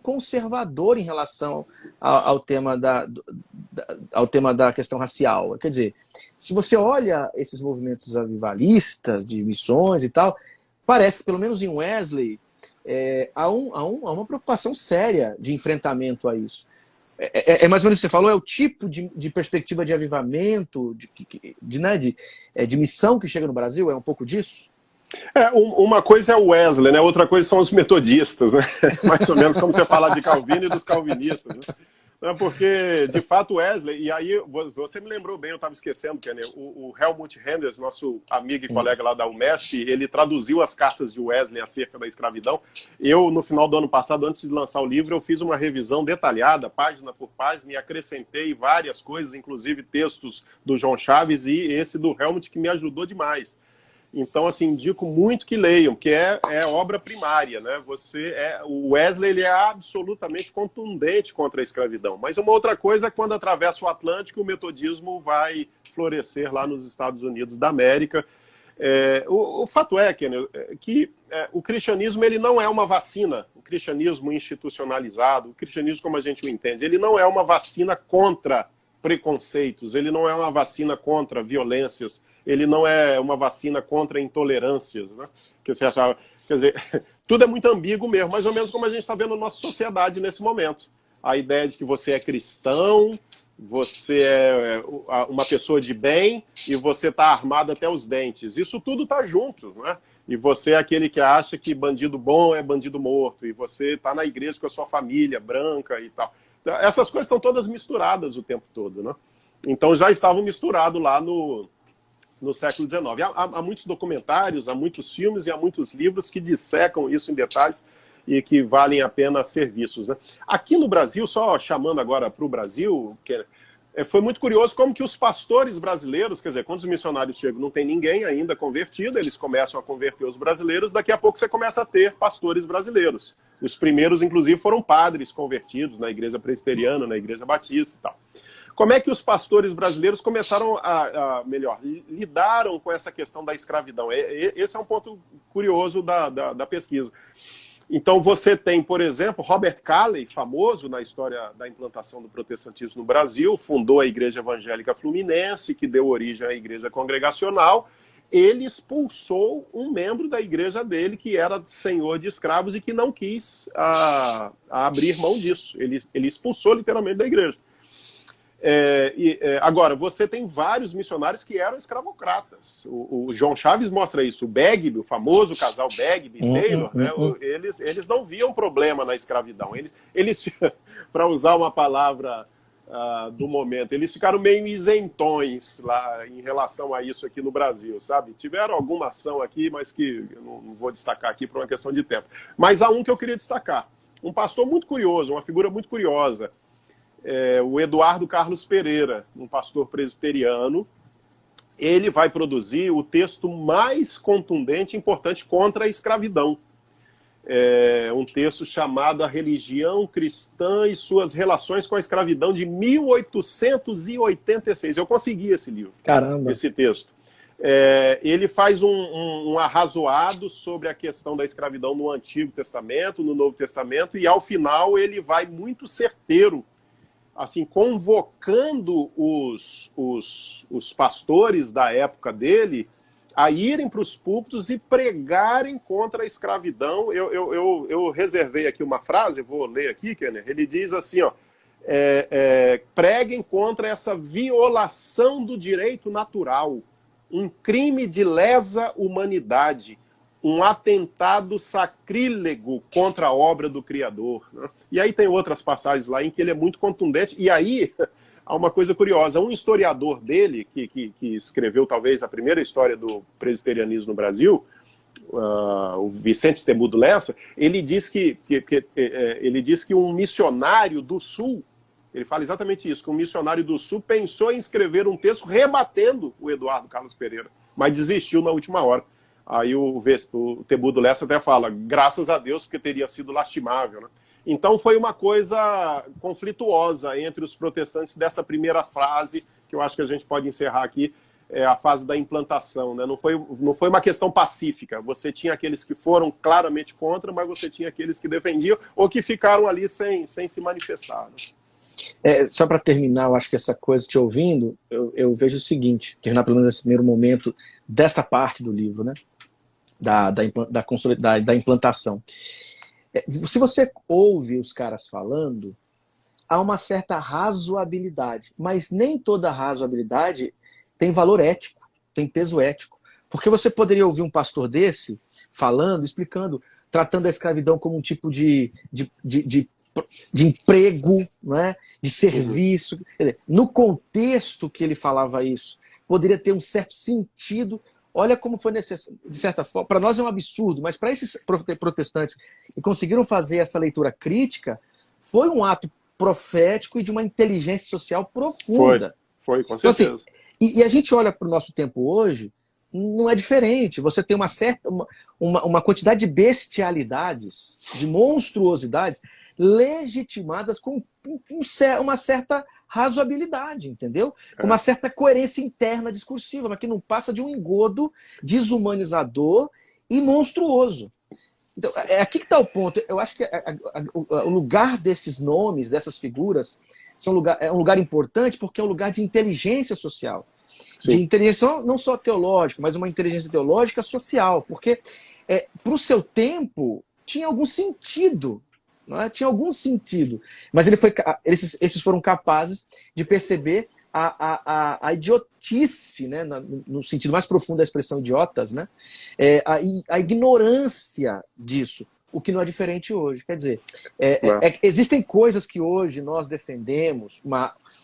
conservador em relação ao tema da questão racial? Quer dizer, se você olha esses movimentos avivalistas de missões e tal, parece que, pelo menos em Wesley, há uma preocupação séria de enfrentamento a isso. Mais ou menos o que você falou, é o tipo de perspectiva de avivamento, de missão que chega no Brasil? É um pouco disso? Uma coisa é o Wesley, né? Outra coisa são os metodistas, né? Mais ou menos como você fala de Calvino e dos calvinistas, né? Porque, de fato, Wesley, e aí você me lembrou bem, eu estava esquecendo, Kenny, o Helmut Renders, nosso amigo e colega lá da UMESP, ele traduziu as cartas de Wesley acerca da escravidão. Eu, no final do ano passado, antes de lançar o livro, eu fiz uma revisão detalhada, página por página, e acrescentei várias coisas, inclusive textos do João Chaves e esse do Helmut, que me ajudou demais. Então, assim, indico muito que leiam, que é obra primária, né? O Wesley, ele é absolutamente contundente contra a escravidão. Mas uma outra coisa é quando atravessa o Atlântico, o metodismo vai florescer lá nos Estados Unidos da América. O fato é, Kenny, que o cristianismo, ele não é uma vacina. O cristianismo institucionalizado, o cristianismo como a gente o entende, ele não é uma vacina contra preconceitos, ele não é uma vacina contra violências, ele não é uma vacina contra intolerâncias, né? Quer dizer, tudo é muito ambíguo mesmo, mais ou menos como a gente está vendo na nossa sociedade nesse momento. A ideia de que você é cristão, você é uma pessoa de bem e você está armado até os dentes. Isso tudo está junto, não é? E você é aquele que acha que bandido bom é bandido morto, e você está na igreja com a sua família branca e tal. Essas coisas estão todas misturadas o tempo todo, né? Então já estavam misturados lá no século XIX. Há muitos documentários, há muitos filmes e há muitos livros que dissecam isso em detalhes e que valem a pena ser vistos, né? Aqui no Brasil, só chamando agora para o Brasil, foi muito curioso como que os pastores brasileiros, quer dizer, quando os missionários chegam, não tem ninguém ainda convertido, eles começam a converter os brasileiros, daqui a pouco você começa a ter pastores brasileiros. Os primeiros, inclusive, foram padres convertidos na igreja presbiteriana, na igreja batista e tal. Como é que os pastores brasileiros começaram lidaram com essa questão da escravidão? Esse é um ponto curioso da pesquisa. Então você tem, por exemplo, Robert Calley, famoso na história da implantação do protestantismo no Brasil, fundou a Igreja Evangélica Fluminense, que deu origem à Igreja Congregacional. Ele expulsou um membro da igreja dele, que era senhor de escravos e que não quis abrir mão disso. Ele expulsou literalmente da igreja. Agora, você tem vários missionários que eram escravocratas. O João Chaves mostra isso. O Begbie, o famoso casal Begbie e Taylor, né, eles não viam problema na escravidão. Eles para usar uma palavra do momento, eles ficaram meio isentões lá em relação a isso aqui no Brasil, sabe? Tiveram alguma ação aqui, mas que eu não vou destacar aqui por uma questão de tempo. Mas há um que eu queria destacar. Um pastor muito curioso, uma figura muito curiosa. O Eduardo Carlos Pereira, um pastor presbiteriano. Ele vai produzir o texto mais contundente e importante contra a escravidão. Um texto chamado A Religião Cristã e Suas Relações com a Escravidão, de 1886. Eu consegui esse livro. Caramba! Esse texto. Ele faz um arrazoado sobre a questão da escravidão no Antigo Testamento, no Novo Testamento, e ao final ele vai muito certeiro, assim, convocando os pastores da época dele a irem para os púlpitos e pregarem contra a escravidão. Eu reservei aqui uma frase, vou ler aqui, Kenner. Ele diz assim, ó, preguem contra essa violação do direito natural, um crime de lesa humanidade, um atentado sacrílego contra a obra do Criador, né? E aí tem outras passagens lá em que ele é muito contundente. E aí há uma coisa curiosa. Um historiador dele, que escreveu talvez a primeira história do presbiterianismo no Brasil, o Vicente Temudo Lessa, ele diz que um missionário do Sul, ele fala exatamente isso, que um missionário do Sul pensou em escrever um texto rebatendo o Eduardo Carlos Pereira, mas desistiu na última hora. Aí o Temudo Lessa até fala, graças a Deus, porque teria sido lastimável, né? Então foi uma coisa conflituosa entre os protestantes dessa primeira fase, que eu acho que a gente pode encerrar aqui, a fase da implantação, né? Não foi uma questão pacífica. Você tinha aqueles que foram claramente contra, mas você tinha aqueles que defendiam ou que ficaram ali sem se manifestar, né? Só para terminar, eu acho que essa coisa, te ouvindo, eu vejo o seguinte, terminar pelo menos esse primeiro momento desta parte do livro, né? Da implantação. Se você ouve os caras falando, há uma certa razoabilidade, mas nem toda razoabilidade tem valor ético, tem peso ético. Porque você poderia ouvir um pastor desse falando, explicando, tratando a escravidão como um tipo de emprego, né? De serviço. Quer dizer, no contexto que ele falava isso, poderia ter um certo sentido. Olha como foi necessário, de certa forma, para nós é um absurdo, mas para esses protestantes que conseguiram fazer essa leitura crítica, foi um ato profético e de uma inteligência social profunda. Foi com certeza. Então, assim, e a gente olha para o nosso tempo hoje, não é diferente. Você tem uma quantidade de bestialidades, de monstruosidades, legitimadas com uma certa razoabilidade, entendeu? Com uma certa coerência interna discursiva, mas que não passa de um engodo desumanizador e monstruoso. Então, aqui que está o ponto. Eu acho que o lugar desses nomes, dessas figuras, é um lugar importante porque é um lugar de inteligência social. Sim. De inteligência não só teológica, mas uma inteligência teológica social. Porque, para o seu tempo, tinha algum sentido. Não é? Tinha algum sentido. Mas esses foram capazes de perceber a idiotice, né? No sentido mais profundo da expressão idiotas, né? A ignorância disso, o que não é diferente hoje. Quer dizer, existem coisas que hoje nós defendemos,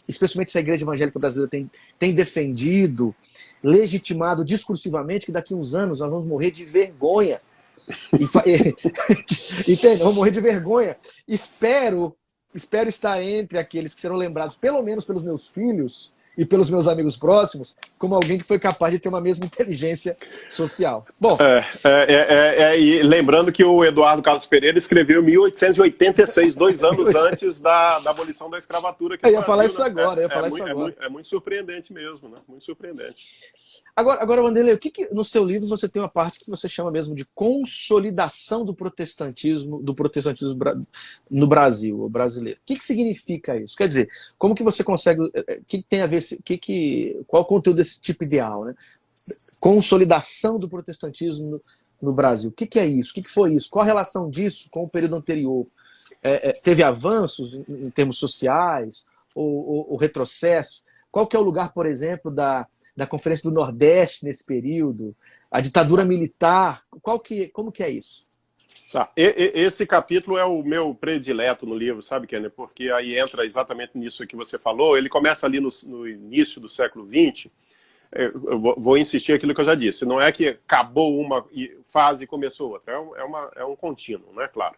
especialmente se a Igreja Evangélica Brasileira tem defendido, legitimado discursivamente, que daqui a uns anos nós vamos morrer de vergonha. Entende? Vou morrer de vergonha. Espero estar entre aqueles que serão lembrados, pelo menos pelos meus filhos e pelos meus amigos próximos, como alguém que foi capaz de ter uma mesma inteligência social. Bom. E lembrando que o Eduardo Carlos Pereira escreveu em 1886, 2 anos antes da abolição da escravatura. Aqui eu ia falar isso agora. É muito surpreendente mesmo, né? Muito surpreendente. Agora, Wanderley, o que no seu livro você tem uma parte que você chama mesmo de consolidação do protestantismo no Brasil, o brasileiro? O que significa isso? Quer dizer, como que você consegue... O que tem a ver... Qual é o conteúdo desse tipo ideal, né? Consolidação do protestantismo no Brasil. O que é isso? O que foi isso? Qual a relação disso com o período anterior? Teve avanços em termos sociais? Ou retrocesso? Qual que é o lugar, por exemplo, da Conferência do Nordeste nesse período? A ditadura militar? Como que é isso? Tá. Esse capítulo é o meu predileto no livro, sabe, Kenner? Porque aí entra exatamente nisso que você falou. Ele começa ali no início do século XX. Eu vou insistir aquilo que eu já disse. Não é que acabou uma fase e começou outra. É um contínuo, né? Claro.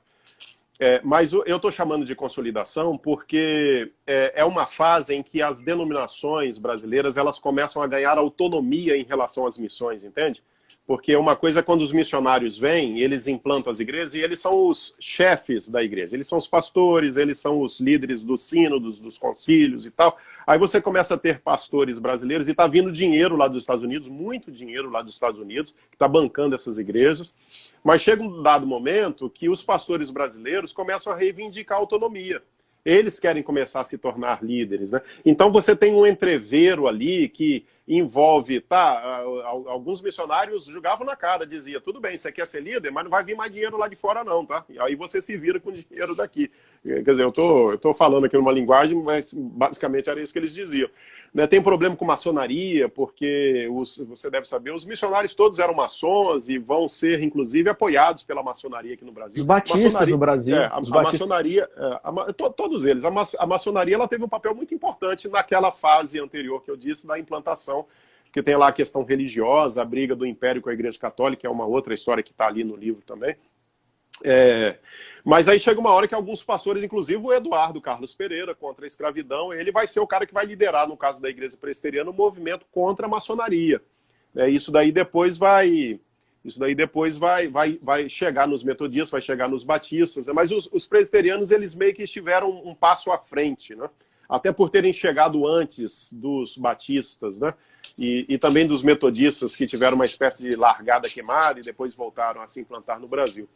Mas eu estou chamando de consolidação porque é uma fase em que as denominações brasileiras elas começam a ganhar autonomia em relação às missões, entende? Porque uma coisa é quando os missionários vêm, eles implantam as igrejas e eles são os chefes da igreja. Eles são os pastores, eles são os líderes dos sínodos, dos concílios e tal. Aí você começa a ter pastores brasileiros e está vindo dinheiro lá dos Estados Unidos, muito dinheiro lá dos Estados Unidos, que está bancando essas igrejas. Mas chega um dado momento que os pastores brasileiros começam a reivindicar a autonomia. Eles querem começar a se tornar líderes, né? Então você tem um entrevero ali que envolve, alguns missionários jogavam na cara, dizia, tudo bem, você quer ser líder, mas não vai vir mais dinheiro lá de fora não, tá? E aí você se vira com dinheiro daqui. Quer dizer, eu tô falando aqui numa linguagem, mas basicamente era isso que eles diziam. Né, tem problema com maçonaria, porque você deve saber, os missionários todos eram maçons e vão ser, inclusive, apoiados pela maçonaria aqui no Brasil. Os batistas no Brasil. Maçonaria, todos eles. A maçonaria ela teve um papel muito importante naquela fase anterior que eu disse, da implantação, porque tem lá a questão religiosa, a briga do Império com a Igreja Católica, é uma outra história que está ali no livro também. Mas aí chega uma hora que alguns pastores, inclusive o Eduardo Carlos Pereira, contra a escravidão, ele vai ser o cara que vai liderar, no caso da Igreja Presbiteriana, o movimento contra a maçonaria. Isso daí depois vai chegar nos metodistas, vai chegar nos batistas, mas os presbiterianos eles meio que estiveram um passo à frente, né? Até por terem chegado antes dos batistas, né? E também dos metodistas, que tiveram uma espécie de largada queimada e depois voltaram a se implantar no Brasil.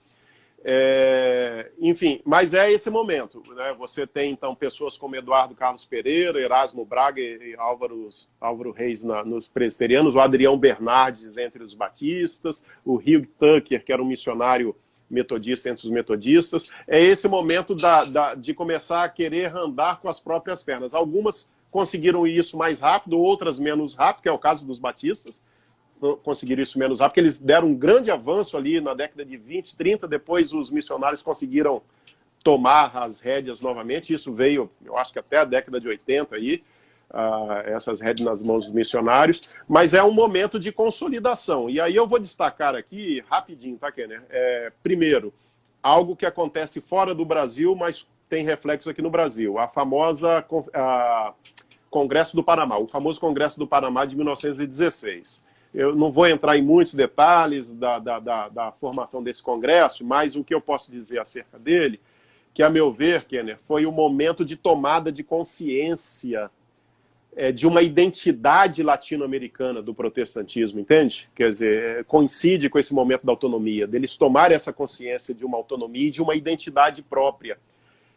Enfim, mas é esse momento, né? Você tem então pessoas como Eduardo Carlos Pereira, Erasmo Braga e Álvaro Reis nos presbiterianos, o Adrião Bernardes entre os batistas, o Hugh Tucker, que era um missionário metodista entre os metodistas. É esse momento de começar a querer andar com as próprias pernas. Algumas conseguiram isso mais rápido, outras menos rápido, que é o caso dos batistas. Conseguiram isso menos rápido, porque eles deram um grande avanço ali na década de 20, 30, depois os missionários conseguiram tomar as rédeas novamente, isso veio, eu acho que até a década de 80 aí, essas rédeas nas mãos dos missionários, mas é um momento de consolidação, e aí eu vou destacar aqui, rapidinho, tá, Kenner? Primeiro, algo que acontece fora do Brasil, mas tem reflexo aqui no Brasil, a famosa Congresso do Panamá, o famoso Congresso do Panamá de 1916. Eu não vou entrar em muitos detalhes da formação desse congresso, mas o que eu posso dizer acerca dele, que a meu ver, Kenner, foi um momento de tomada de consciência de uma identidade latino-americana do protestantismo, entende? Quer dizer, coincide com esse momento da autonomia, deles tomarem essa consciência de uma autonomia e de uma identidade própria.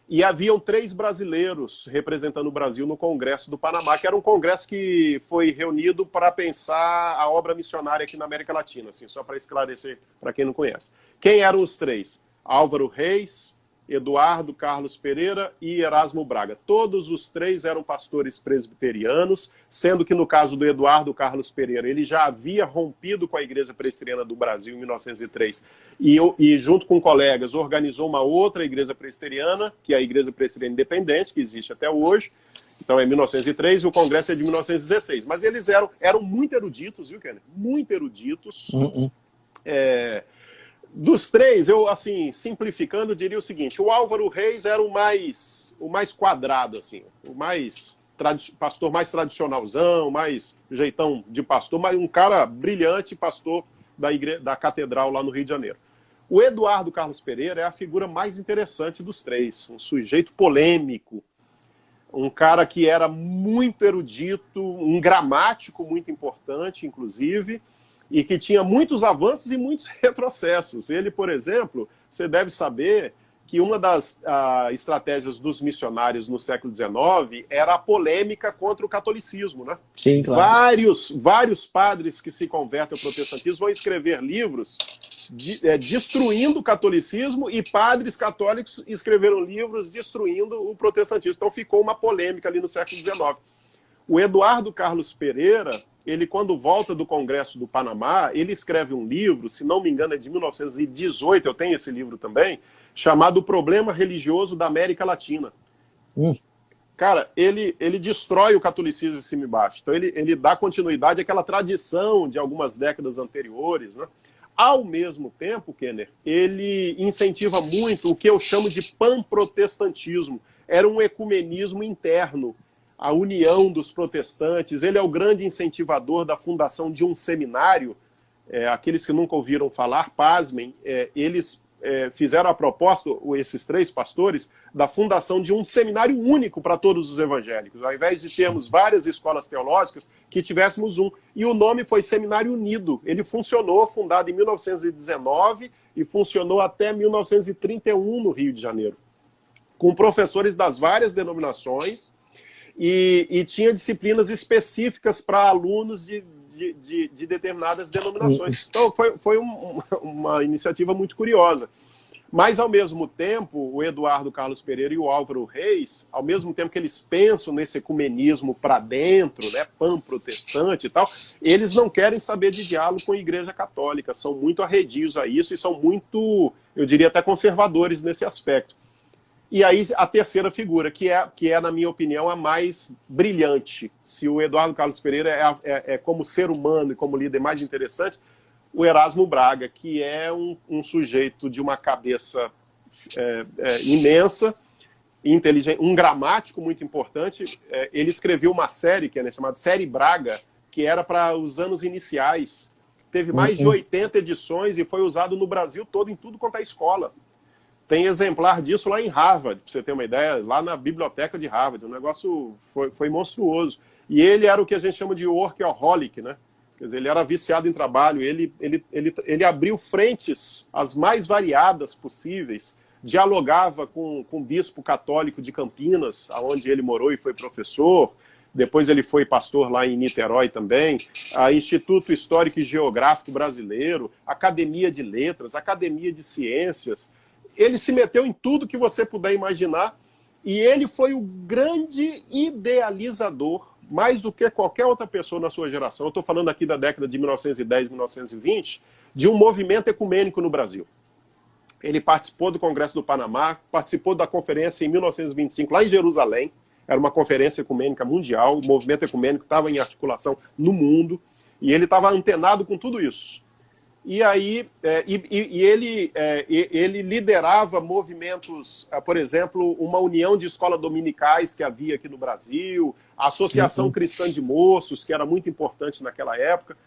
E haviam 3 brasileiros representando o Brasil no Congresso do Panamá, que era um congresso que foi reunido para pensar a obra missionária aqui na América Latina, assim, só para esclarecer para quem não conhece. Quem eram os 3? Álvaro Reis, Eduardo Carlos Pereira e Erasmo Braga. Todos os três eram pastores presbiterianos, sendo que no caso do Eduardo Carlos Pereira, ele já havia rompido com a Igreja Presbiteriana do Brasil em 1903 e junto com colegas, organizou uma outra igreja presbiteriana, que é a Igreja Presbiteriana Independente, que existe até hoje. Então é 1903 e o Congresso é de 1916. Mas eles eram muito eruditos, viu, Kenner? Muito eruditos. Dos três, eu, assim, simplificando, diria o seguinte: o Álvaro Reis era o mais quadrado, assim, pastor mais tradicionalzão, mais jeitão de pastor, mas um cara brilhante, pastor da catedral lá no Rio de Janeiro. O Eduardo Carlos Pereira é a figura mais interessante dos três, um sujeito polêmico, um cara que era muito erudito, um gramático muito importante, inclusive, e que tinha muitos avanços e muitos retrocessos. Ele, por exemplo, você deve saber que uma das estratégias dos missionários no século XIX era a polêmica contra o catolicismo, né? Sim, claro. Vários padres que se convertem ao protestantismo vão escrever livros destruindo o catolicismo, e padres católicos escreveram livros destruindo o protestantismo. Então ficou uma polêmica ali no século XIX. O Eduardo Carlos Pereira, ele, quando volta do Congresso do Panamá, ele escreve um livro, se não me engano é de 1918, eu tenho esse livro também, chamado O Problema Religioso da América Latina. Cara, ele destrói o catolicismo de cima e baixo. Então ele dá continuidade àquela tradição de algumas décadas anteriores, né? Ao mesmo tempo, Kenner, ele incentiva muito o que eu chamo de panprotestantismo. Era um ecumenismo interno, a união dos protestantes. Ele é o grande incentivador da fundação de um seminário. Aqueles que nunca ouviram falar, pasmem, eles fizeram a proposta, esses três pastores, da fundação de um seminário único para todos os evangélicos. Ao invés de termos várias escolas teológicas, que tivéssemos um. E o nome foi Seminário Unido. Ele funcionou, fundado em 1919, e funcionou até 1931 no Rio de Janeiro, com professores das várias denominações, e tinha disciplinas específicas para alunos de determinadas denominações. Então, foi uma iniciativa muito curiosa. Mas, ao mesmo tempo, o Eduardo Carlos Pereira e o Álvaro Reis, ao mesmo tempo que eles pensam nesse ecumenismo para dentro, né, pan-protestante e tal, eles não querem saber de diálogo com a Igreja Católica, são muito arredios a isso e são muito, eu diria até conservadores nesse aspecto. E aí a terceira figura, que é, na minha opinião, a mais brilhante. Se o Eduardo Carlos Pereira é como ser humano e como líder mais interessante, o Erasmo Braga, que é um sujeito de uma cabeça imensa, inteligente, um gramático muito importante. Ele escreveu uma série, que é chamada Série Braga, que era para os anos iniciais. Teve mais de 80 edições e foi usado no Brasil todo, em tudo quanto é escola. Tem exemplar disso lá em Harvard, para você ter uma ideia, lá na biblioteca de Harvard. O negócio foi monstruoso. E ele era o que a gente chama de workaholic, né? Quer dizer, ele era viciado em trabalho, ele abriu frentes as mais variadas possíveis, dialogava com o bispo católico de Campinas, onde ele morou e foi professor. Depois ele foi pastor lá em Niterói também, a Instituto Histórico e Geográfico Brasileiro, Academia de Letras, Academia de Ciências. Ele se meteu em tudo que você puder imaginar, e ele foi o grande idealizador, mais do que qualquer outra pessoa na sua geração. Eu estou falando aqui da década de 1910, 1920, de um movimento ecumênico no Brasil. Ele participou do Congresso do Panamá, participou da conferência em 1925, lá em Jerusalém. Era uma conferência ecumênica mundial, o movimento ecumênico estava em articulação no mundo, e ele estava antenado com tudo isso. E aí, ele liderava movimentos, por exemplo, uma união de escolas dominicais que havia aqui no Brasil, a Associação Cristã de Moços, que era muito importante naquela época.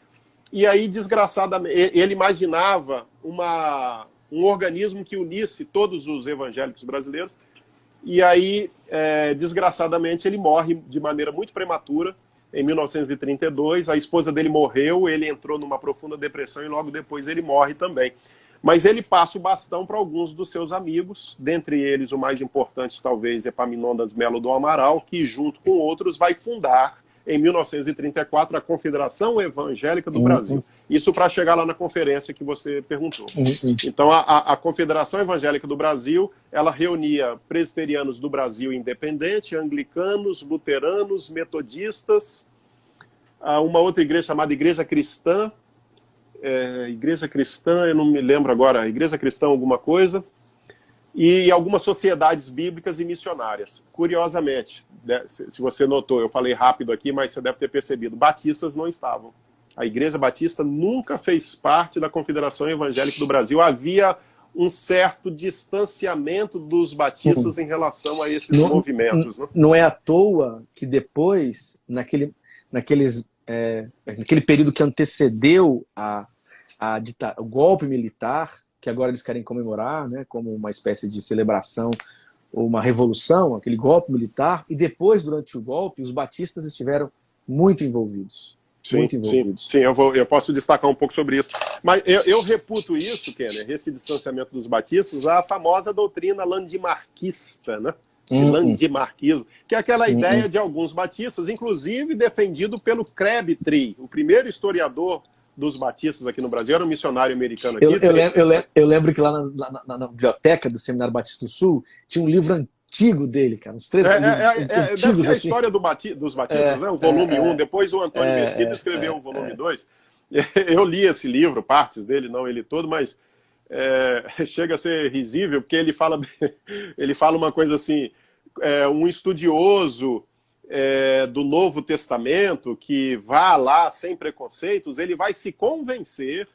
E aí, desgraçadamente, ele imaginava um organismo que unisse todos os evangélicos brasileiros. E aí, desgraçadamente, ele morre de maneira muito prematura. Em 1932, a esposa dele morreu, ele entrou numa profunda depressão e logo depois ele morre também. Mas ele passa o bastão para alguns dos seus amigos, dentre eles o mais importante talvez Epaminondas Melo do Amaral, que junto com outros vai fundar em 1934, a Confederação Evangélica do Brasil. Isso para chegar lá na conferência que você perguntou. Então, a Confederação Evangélica do Brasil, ela reunia presbiterianos do Brasil independente, anglicanos, luteranos, metodistas, uma outra igreja chamada Igreja Cristã, eu não me lembro agora, Igreja Cristã alguma coisa, e algumas sociedades bíblicas e missionárias. Curiosamente, né, se você notou, eu falei rápido aqui, mas você deve ter percebido, batistas não estavam. A Igreja Batista nunca fez parte da Confederação Evangélica do Brasil. Havia um certo distanciamento dos batistas em relação a esses movimentos. Né? Não é à toa que depois, naquele período que antecedeu o golpe militar, que agora eles querem comemorar, né, como uma espécie de celebração ou uma revolução, aquele golpe militar, e depois, durante o golpe, os batistas estiveram muito envolvidos. Sim, eu posso destacar um pouco sobre isso. Mas eu reputo isso, Kenner, esse distanciamento dos batistas, a famosa doutrina landimarquista, né? Landimarquismo, que é aquela ideia de alguns batistas, inclusive defendido pelo Crabtree, o primeiro historiador dos batistas aqui no Brasil, era um missionário americano aqui. Eu lembro que lá na biblioteca do Seminário Batista do Sul tinha um livro antigo dele, cara, uns 3 livros antigos. Deve ser a assim. História dos batistas, né? O volume 1, depois o Antônio Mesquita escreveu o volume 2. Eu li esse livro, partes dele, não ele todo, mas chega a ser risível, porque ele fala uma coisa assim, um estudioso do Novo Testamento que vá lá sem preconceitos, ele vai se convencer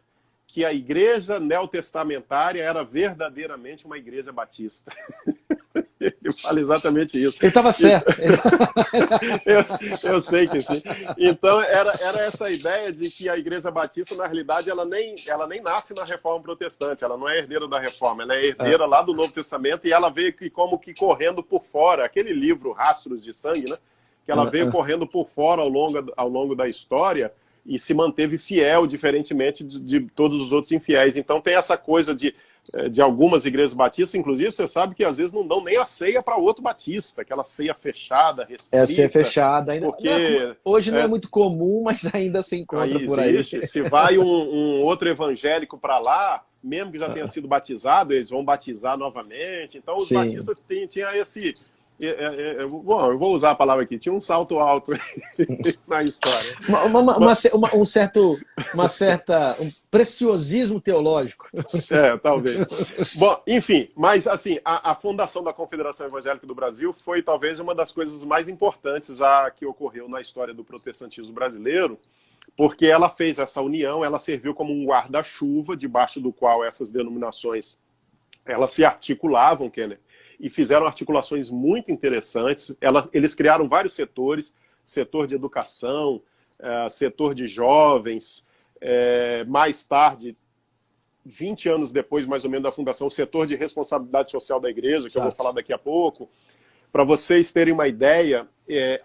que a igreja neotestamentária era verdadeiramente uma igreja batista. Ele fala exatamente isso. Ele estava certo. Eu sei que sim. Então, era essa ideia de que a igreja batista, na realidade, ela nem nasce na Reforma Protestante, ela não é herdeira da Reforma, ela é herdeira lá do Novo Testamento, e ela veio como que correndo por fora, aquele livro Rastros de Sangue, né? Que ela veio correndo por fora ao longo da história e se manteve fiel, diferentemente de todos os outros infiéis. Então tem essa coisa de algumas igrejas batistas, inclusive você sabe que às vezes não dão nem a ceia para outro batista, aquela ceia fechada, restrita. A ceia fechada. Ainda, porque, hoje não é muito comum, mas ainda se encontra por aí. Se vai um outro evangélico para lá, mesmo que já tenha sido batizado, eles vão batizar novamente. Então os batistas tinham esse... Bom, eu vou usar a palavra aqui, tinha um salto alto na história. Um preciosismo teológico. Talvez. Bom, enfim, mas assim, a fundação da Confederação Evangélica do Brasil foi talvez uma das coisas mais importantes que ocorreu na história do protestantismo brasileiro, porque ela fez essa união, ela serviu como um guarda-chuva debaixo do qual essas denominações elas se articulavam, Kenner, e fizeram articulações muito interessantes. Eles criaram vários setores, setor de educação, setor de jovens, mais tarde, 20 anos depois, mais ou menos, da fundação, o setor de responsabilidade social da igreja, que eu vou falar daqui a pouco. Para vocês terem uma ideia,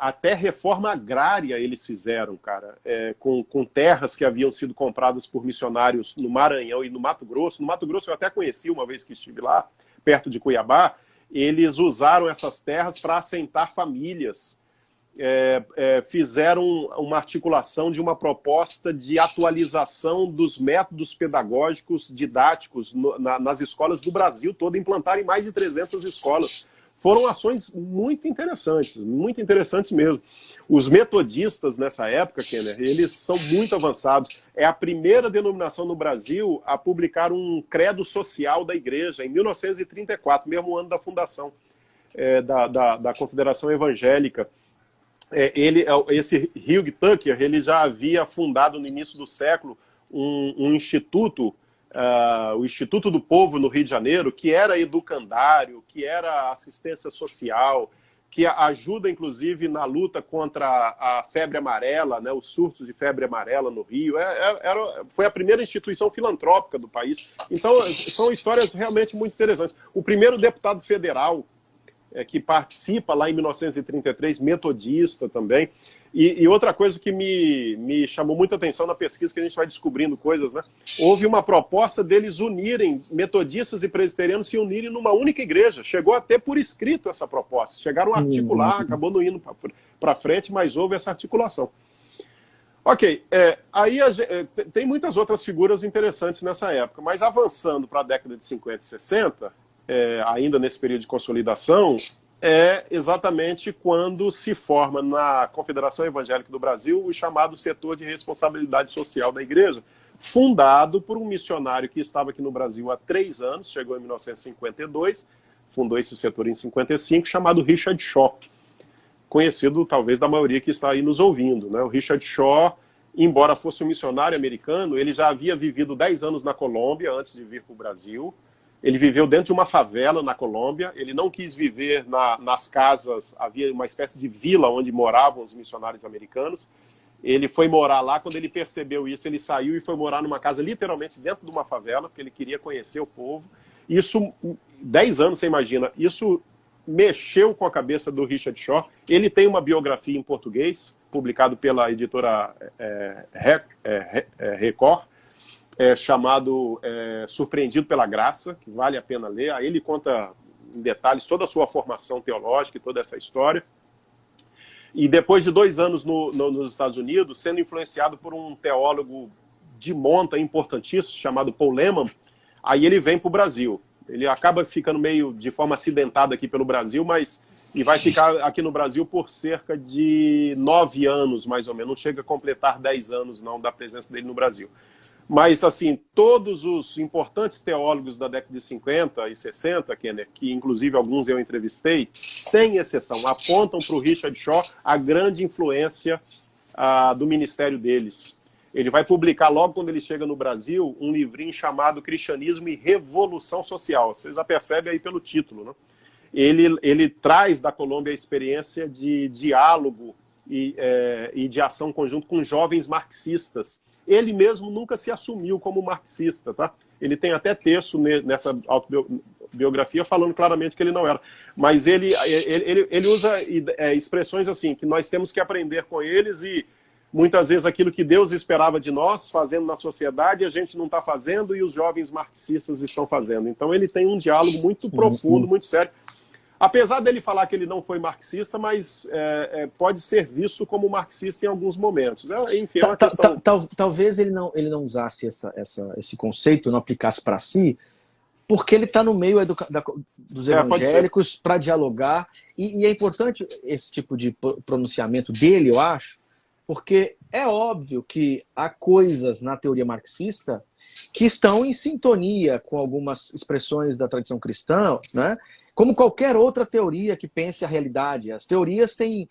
até reforma agrária eles fizeram, cara, com terras que haviam sido compradas por missionários no Maranhão e no Mato Grosso. No Mato Grosso eu até conheci uma vez que estive lá, perto de Cuiabá. Eles usaram essas terras para assentar famílias, fizeram uma articulação de uma proposta de atualização dos métodos pedagógicos didáticos nas escolas do Brasil todo, implantaram em mais de 300 escolas. Foram ações muito interessantes mesmo. Os metodistas nessa época, Kenner, eles são muito avançados. É a primeira denominação no Brasil a publicar um credo social da igreja, em 1934, mesmo ano da fundação da Confederação Evangélica. Esse Hugh Tucker, ele já havia fundado no início do século um instituto, o Instituto do Povo no Rio de Janeiro, que era educandário, que era assistência social, que ajuda, inclusive, na luta contra a febre amarela, né, os surtos de febre amarela no Rio. Foi a primeira instituição filantrópica do país. Então, são histórias realmente muito interessantes. O primeiro deputado federal que participa lá em 1933, metodista também. E outra coisa que me chamou muita atenção na pesquisa, que a gente vai descobrindo coisas, né? Houve uma proposta deles unirem, metodistas e presbiterianos se unirem numa única igreja. Chegou a ter por escrito essa proposta. Chegaram a articular, acabou não indo para frente, mas houve essa articulação. Ok, aí tem muitas outras figuras interessantes nessa época, mas avançando para a década de 50 e 60, ainda nesse período de consolidação, é exatamente quando se forma na Confederação Evangélica do Brasil o chamado Setor de Responsabilidade Social da Igreja, fundado por um missionário que estava aqui no Brasil há 3 anos, chegou em 1952, fundou esse setor em 55, chamado Richard Shaw, conhecido talvez da maioria que está aí nos ouvindo, né? O Richard Shaw, embora fosse um missionário americano, ele já havia vivido 10 anos na Colômbia antes de vir para o Brasil. Ele viveu dentro de uma favela na Colômbia, ele não quis viver nas casas, havia uma espécie de vila onde moravam os missionários americanos. Ele foi morar lá, quando ele percebeu isso, ele saiu e foi morar numa casa literalmente dentro de uma favela, porque ele queria conhecer o povo. Isso, 10 anos, você imagina, isso mexeu com a cabeça do Richard Shaw. Ele tem uma biografia em português, publicado pela editora Record, chamado Surpreendido pela Graça, que vale a pena ler. Aí ele conta em detalhes toda a sua formação teológica e toda essa história. E depois de 2 anos nos Estados Unidos, sendo influenciado por um teólogo de monta importantíssimo, chamado Paul Lehmann, aí ele vem para o Brasil. Ele acaba ficando meio de forma acidentada aqui pelo Brasil, e vai ficar aqui no Brasil por cerca de 9 anos, mais ou menos. Não chega a completar 10 anos, não, da presença dele no Brasil. Mas, assim, todos os importantes teólogos da década de 50 e 60, Kenner, que inclusive alguns eu entrevistei, sem exceção, apontam para o Richard Shaw a grande influência do ministério deles. Ele vai publicar, logo quando ele chega no Brasil, um livrinho chamado Cristianismo e Revolução Social. Você já percebe aí pelo título, né? Ele traz da Colômbia a experiência de diálogo e de ação conjunto com jovens marxistas. Ele mesmo nunca se assumiu como marxista, tá? Ele tem até texto nessa autobiografia falando claramente que ele não era. Mas ele usa expressões assim, que nós temos que aprender com eles, e muitas vezes aquilo que Deus esperava de nós, fazendo na sociedade, a gente não está fazendo e os jovens marxistas estão fazendo. Então ele tem um diálogo muito profundo, muito sério. Apesar dele falar que ele não foi marxista, mas pode ser visto como marxista em alguns momentos. Enfim, é uma questão... Talvez ele não usasse esse conceito, não aplicasse para si, porque ele está no meio dos evangélicos para dialogar. E é importante esse tipo de pronunciamento dele, eu acho, porque é óbvio que há coisas na teoria marxista que estão em sintonia com algumas expressões da tradição cristã, né? Como qualquer outra teoria que pense a realidade. As teorias têm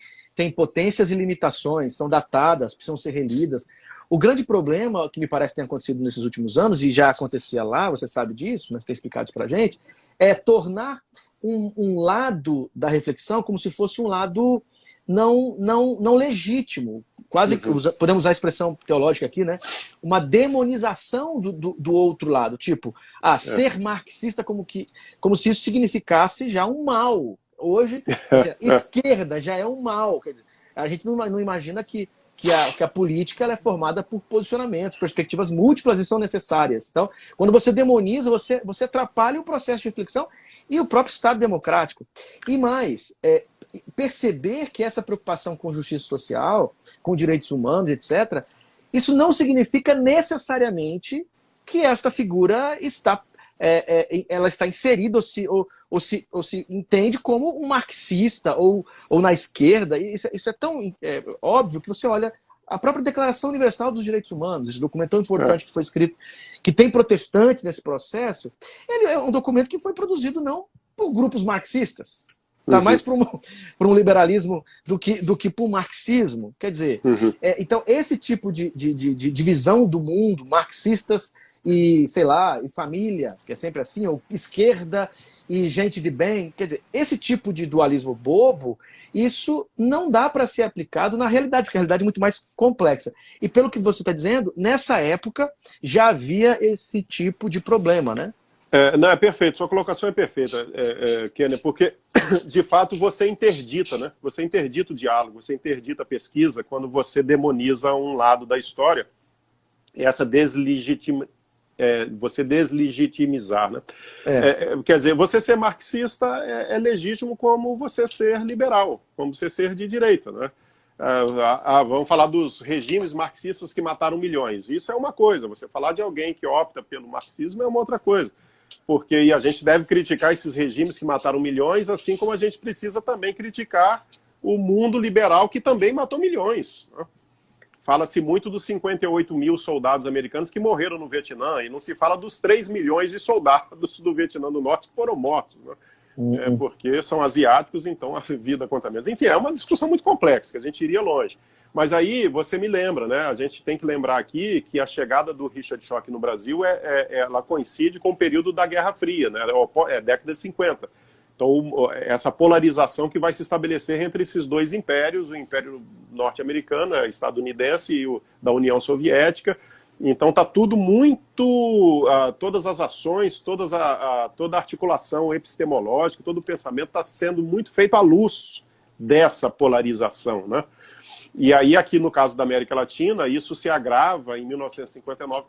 potências e limitações, são datadas, precisam ser relidas. O grande problema, que me parece que tem acontecido nesses últimos anos, e já acontecia lá, você sabe disso, mas tem explicado isso pra gente, é tornar um lado da reflexão como se fosse um lado não legítimo. Quase, podemos usar a expressão teológica aqui, né? Uma demonização do outro lado. Tipo, ser marxista como se isso significasse já um mal. Hoje, esquerda já é um mal. Quer dizer, a gente não imagina que a política ela é formada por posicionamentos, perspectivas múltiplas e são necessárias. Então, quando você demoniza, você atrapalha o processo de reflexão e o próprio Estado democrático. E mais, perceber que essa preocupação com justiça social, com direitos humanos, etc., isso não significa necessariamente que esta figura ela está inserida ou se entende como um marxista ou na esquerda. Isso é tão óbvio que você olha a própria Declaração Universal dos Direitos Humanos, esse documento tão importante que foi escrito, que tem protestante nesse processo, ele é um documento que foi produzido não por grupos marxistas, está mais para um liberalismo do que para um marxismo. Quer dizer, então esse tipo de visão do mundo, marxistas e, sei lá, e família, que é sempre assim, ou esquerda e gente de bem, quer dizer, esse tipo de dualismo bobo, isso não dá para ser aplicado na realidade, porque a realidade é muito mais complexa. E pelo que você está dizendo, nessa época já havia esse tipo de problema, né? Não, é perfeito, sua colocação é perfeita, Kenner, porque, de fato, você interdita, né? Você interdita o diálogo, você interdita a pesquisa quando você demoniza um lado da história, e essa você deslegitimizar, né? Quer dizer, você ser marxista é legítimo como você ser liberal, como você ser de direita, né? Vamos falar dos regimes marxistas que mataram milhões. Isso é uma coisa, você falar de alguém que opta pelo marxismo é uma outra coisa. Porque a gente deve criticar esses regimes que mataram milhões, assim como a gente precisa também criticar o mundo liberal que também matou milhões, né? Fala-se muito dos 58 mil soldados americanos que morreram no Vietnã, e não se fala dos 3 milhões de soldados do Vietnã do Norte que foram mortos, né? Porque são asiáticos, então a vida conta menos. Enfim, é uma discussão muito complexa, que a gente iria longe. Mas aí você me lembra, né? A gente tem que lembrar aqui que a chegada do Richard Shaw no Brasil ela coincide com o período da Guerra Fria, né? Década de 50. Então, essa polarização que vai se estabelecer entre esses dois impérios, o Império Norte-Americano, estadunidense, e o da União Soviética. Então, está tudo muito... todas as ações, toda a articulação epistemológica, todo o pensamento está sendo muito feito à luz dessa polarização, né? E aí, aqui no caso da América Latina, isso se agrava em 1959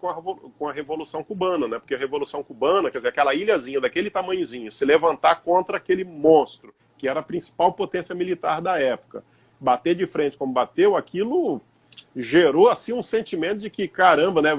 com a Revolução Cubana, né? Porque a Revolução Cubana, quer dizer, aquela ilhazinha daquele tamanhozinho, se levantar contra aquele monstro, que era a principal potência militar da época, bater de frente como bateu, aquilo gerou assim um sentimento de que, caramba, né?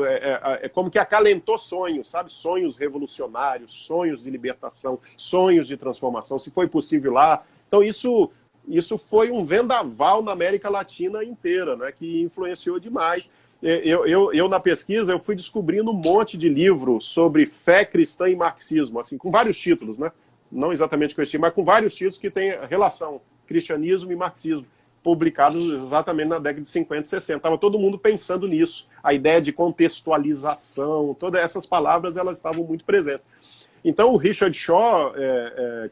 É como que acalentou sonhos, sabe? Sonhos revolucionários, sonhos de libertação, sonhos de transformação, se foi possível lá. Então, isso foi um vendaval na América Latina inteira, né, que influenciou demais. Eu, na pesquisa, eu fui descobrindo um monte de livros sobre fé cristã e marxismo, assim, com vários títulos, né? Não exatamente com esse tipo, mas com vários títulos que têm relação, cristianismo e marxismo, publicados exatamente na década de 50 e 60. Estava todo mundo pensando nisso. A ideia de contextualização, todas essas palavras, elas estavam muito presentes. Então, o Richard Shaw,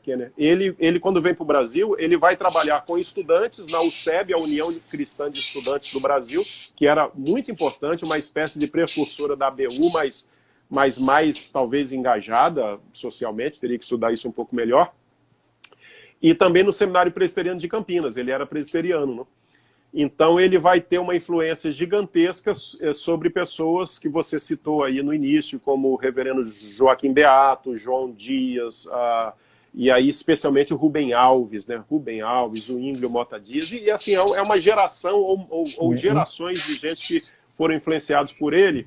Kenner, ele quando vem para o Brasil, ele vai trabalhar com estudantes na UCEB, a União Cristã de Estudantes do Brasil, que era muito importante, uma espécie de precursora da ABU, mas mais, talvez, engajada socialmente, teria que estudar isso um pouco melhor. E também no Seminário Presbiteriano de Campinas, ele era presbiteriano, né? Então ele vai ter uma influência gigantesca sobre pessoas que você citou aí no início, como o reverendo Joaquim Beato, João Dias, e aí especialmente o Rubem Alves, né? Rubem Alves, o Ínglio Mota Dias, e assim, é uma geração ou gerações de gente que foram influenciados por ele,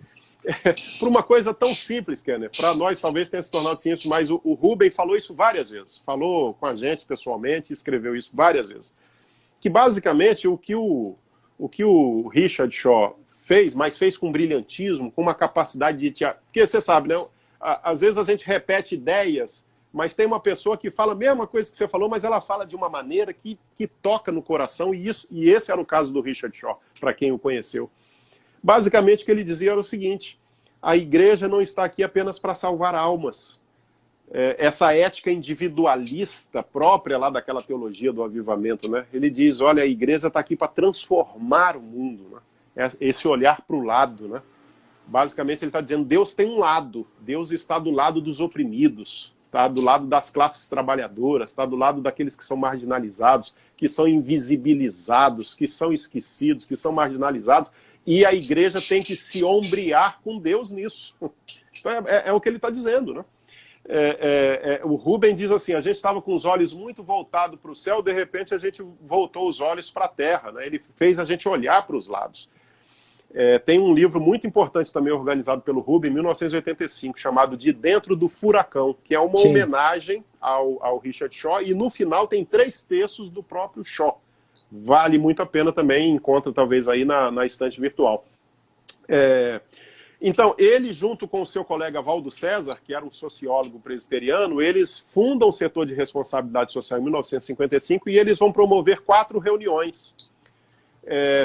por uma coisa tão simples, Kenner. Para nós talvez tenha se tornado simples, mas o Rubem falou isso várias vezes, falou com a gente pessoalmente, escreveu isso várias vezes. Que basicamente o que o Richard Shaw fez, mas fez com brilhantismo, com uma capacidade de teatro. Porque você sabe, né? Às vezes a gente repete ideias, mas tem uma pessoa que fala a mesma coisa que você falou, mas ela fala de uma maneira que toca no coração, e esse era o caso do Richard Shaw, para quem o conheceu. Basicamente o que ele dizia era o seguinte: a igreja não está aqui apenas para salvar almas. Essa ética individualista própria lá daquela teologia do avivamento, né? Ele diz, olha, a igreja está aqui para transformar o mundo, né? Esse olhar para o lado, né? Basicamente ele está dizendo, Deus tem um lado, Deus está do lado dos oprimidos, está do lado das classes trabalhadoras, está do lado daqueles que são marginalizados, que são invisibilizados, que são esquecidos, que são marginalizados, e a igreja tem que se ombrear com Deus nisso. Então é o que ele está dizendo, né? O Rubem diz assim, a gente estava com os olhos muito voltados para o céu, de repente a gente voltou os olhos para a terra, né? Ele fez a gente olhar para os lados. Tem um livro muito importante também organizado pelo Rubem, em 1985, chamado De Dentro do Furacão, que é uma homenagem ao Richard Shaw, e no final tem 3 textos do próprio Shaw. Vale muito a pena também, encontra talvez aí na estante virtual. Então, ele, junto com o seu colega Valdo César, que era um sociólogo presbiteriano, eles fundam o setor de responsabilidade social em 1955 e eles vão promover 4 reuniões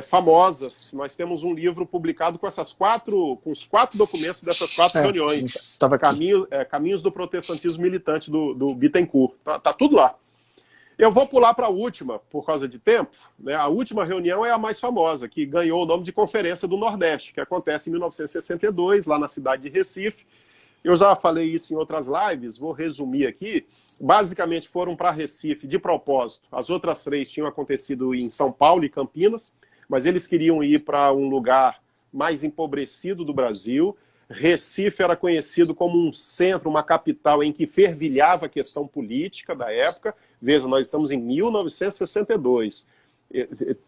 famosas. Nós temos um livro publicado com os 4 documentos dessas 4 reuniões. Caminhos do Protestantismo Militante, do Bittencourt. Tá tudo lá. Eu vou pular para a última, por causa de tempo, né? A última reunião é a mais famosa, que ganhou o nome de Conferência do Nordeste, que acontece em 1962, lá na cidade de Recife, Eu já falei isso em outras lives, vou resumir aqui. Basicamente foram para Recife de propósito. As outras 3 tinham acontecido em São Paulo e Campinas, mas eles queriam ir para um lugar mais empobrecido do Brasil. Recife era conhecido como um centro, uma capital em que fervilhava a questão política da época. Veja, nós estamos em 1962.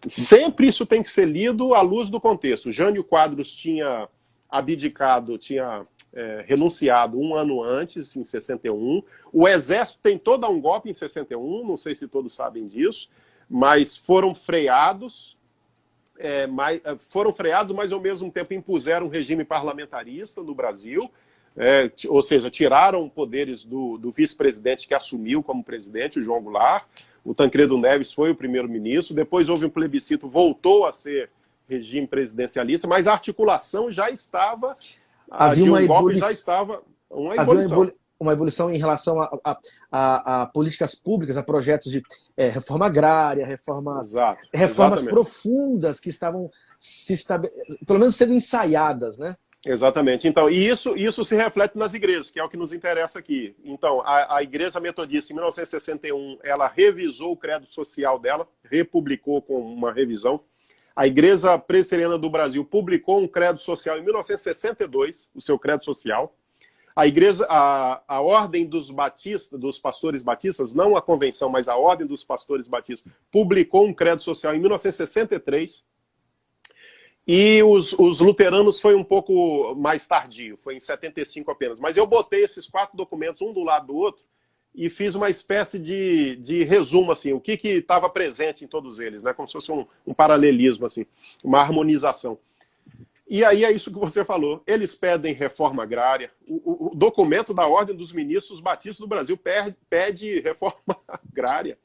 Sempre isso tem que ser lido à luz do contexto. Jânio Quadros tinha abdicado, tinha renunciado um ano antes, em 61. O Exército tentou dar um golpe em 61, não sei se todos sabem disso, mas foram freados, mas ao mesmo tempo impuseram um regime parlamentarista no Brasil, ou seja, tiraram poderes do vice-presidente que assumiu como presidente, o João Goulart. O Tancredo Neves foi o primeiro-ministro, depois houve um plebiscito, voltou a ser regime presidencialista, mas a articulação já estava, já estava uma ebulição. Uma ebulição em relação a políticas públicas, a projetos de reforma agrária, reformas profundas que estavam pelo menos sendo ensaiadas, né? Exatamente. Então, e isso se reflete nas igrejas, que é o que nos interessa aqui. Então, a Igreja Metodista, em 1961, ela revisou o credo social dela, republicou com uma revisão. A Igreja Presbiteriana do Brasil publicou um credo social em 1962, o seu credo social. A Ordem dos Batistas, dos Pastores Batistas, não a convenção, mas a Ordem dos Pastores Batistas, publicou um credo social em 1963. E os luteranos foi um pouco mais tardio, foi em 75 apenas. Mas eu botei esses 4 documentos um do lado do outro e fiz uma espécie de resumo, assim, o que estava presente em todos eles, né? Como se fosse um paralelismo, assim, uma harmonização. E aí é isso que você falou. Eles pedem reforma agrária. O documento da Ordem dos Ministros Batistas do Brasil pede reforma agrária.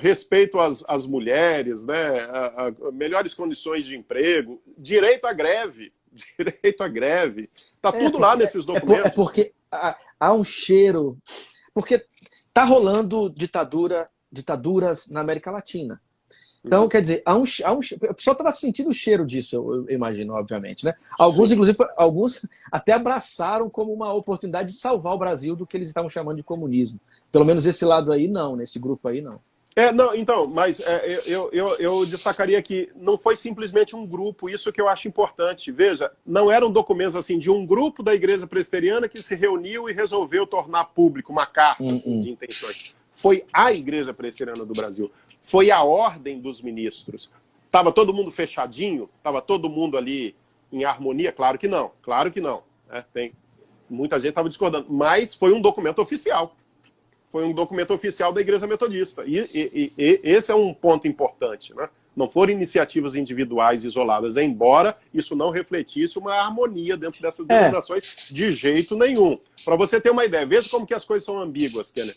Respeito às mulheres, né? Melhores condições de emprego, direito à greve. Está tudo lá nesses documentos. Porque há um cheiro... Porque está rolando ditaduras na América Latina. Então, quer dizer, o pessoal estava sentindo o cheiro disso, eu imagino, obviamente, né? Alguns, inclusive, até abraçaram como uma oportunidade de salvar o Brasil do que eles estavam chamando de comunismo. Pelo menos esse lado aí não, nesse grupo aí não. Eu destacaria que não foi simplesmente um grupo, isso que eu acho importante. Veja, não eram documentos assim de um grupo da Igreja Presbiteriana que se reuniu e resolveu tornar público uma carta assim, de intenções. Foi a Igreja Presbiteriana do Brasil. Foi a Ordem dos Ministros. Estava todo mundo fechadinho? Estava todo mundo ali em harmonia? Claro que não. Muita gente estava discordando. Mas foi um documento oficial. Foi um documento oficial da Igreja Metodista. E esse é um ponto importante, né? Não foram iniciativas individuais isoladas, embora isso não refletisse uma harmonia dentro dessas denominações de jeito nenhum. Para você ter uma ideia, veja como que as coisas são ambíguas, Kenner.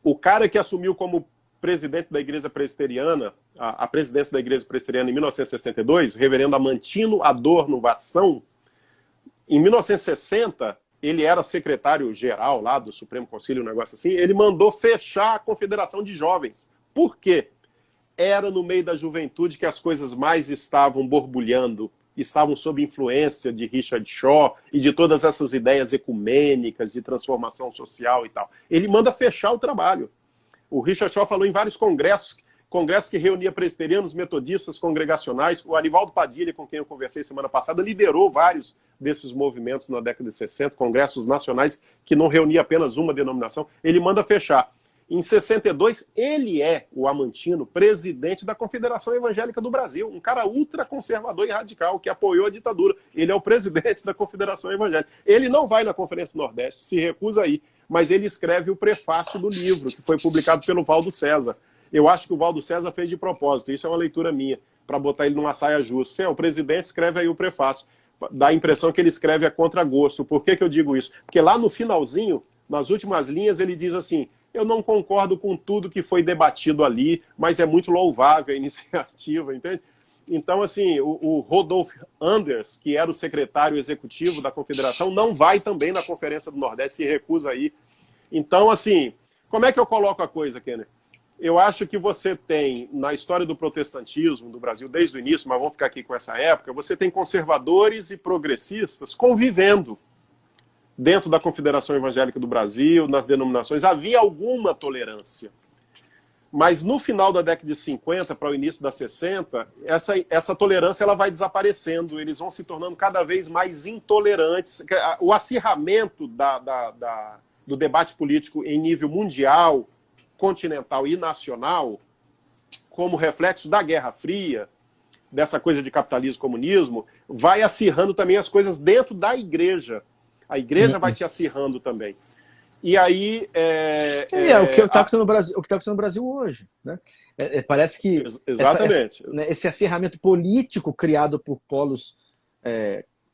O cara que assumiu como presidente da Igreja Presbiteriana, a presidência da Igreja Presbiteriana em 1962, reverendo Amantino Adorno Vassão, em 1960, ele era secretário-geral lá do Supremo Conselho, um negócio assim, ele mandou fechar a Confederação de Jovens. Por quê? Era no meio da juventude que as coisas mais estavam borbulhando, estavam sob influência de Richard Shaw e de todas essas ideias ecumênicas de transformação social e tal. Ele manda fechar o trabalho. O Richard Shaw falou em vários congressos que reunia presbiterianos, metodistas, congregacionais. O Arivaldo Padilha, com quem eu conversei semana passada, liderou vários desses movimentos na década de 60, congressos nacionais que não reunia apenas uma denominação. Ele manda fechar. Em 62, ele é o Amantino, presidente da Confederação Evangélica do Brasil, um cara ultraconservador e radical que apoiou a ditadura. Ele é o presidente da Confederação Evangélica. Ele não vai na Conferência do Nordeste, se recusa a ir, mas ele escreve o prefácio do livro, que foi publicado pelo Valdo César. Eu acho que o Valdo César fez de propósito, isso é uma leitura minha, para botar ele numa saia justa. O presidente escreve aí o prefácio, dá a impressão que ele escreve a contragosto. Por que eu digo isso? Porque lá no finalzinho, nas últimas linhas, ele diz assim: eu não concordo com tudo que foi debatido ali, mas é muito louvável a iniciativa, entende? Então, assim, o Rodolph Anders, que era o secretário executivo da Confederação, não vai também na Conferência do Nordeste, se recusa aí. Então, assim, como é que eu coloco a coisa, Kenner? Eu acho que você tem, na história do protestantismo do Brasil, desde o início, mas vamos ficar aqui com essa época, você tem conservadores e progressistas convivendo dentro da Confederação Evangélica do Brasil, nas denominações. Havia alguma tolerância. Mas no final da década de 50 para o início da 60, essa tolerância ela vai desaparecendo, eles vão se tornando cada vez mais intolerantes. O acirramento do debate político em nível mundial, continental e nacional, como reflexo da Guerra Fria, dessa coisa de capitalismo e comunismo, vai acirrando também as coisas dentro da igreja. A igreja vai se acirrando também. E aí... o que está acontecendo no Brasil, o que está acontecendo no Brasil hoje. Né? Parece que exatamente. Esse acirramento político criado por polos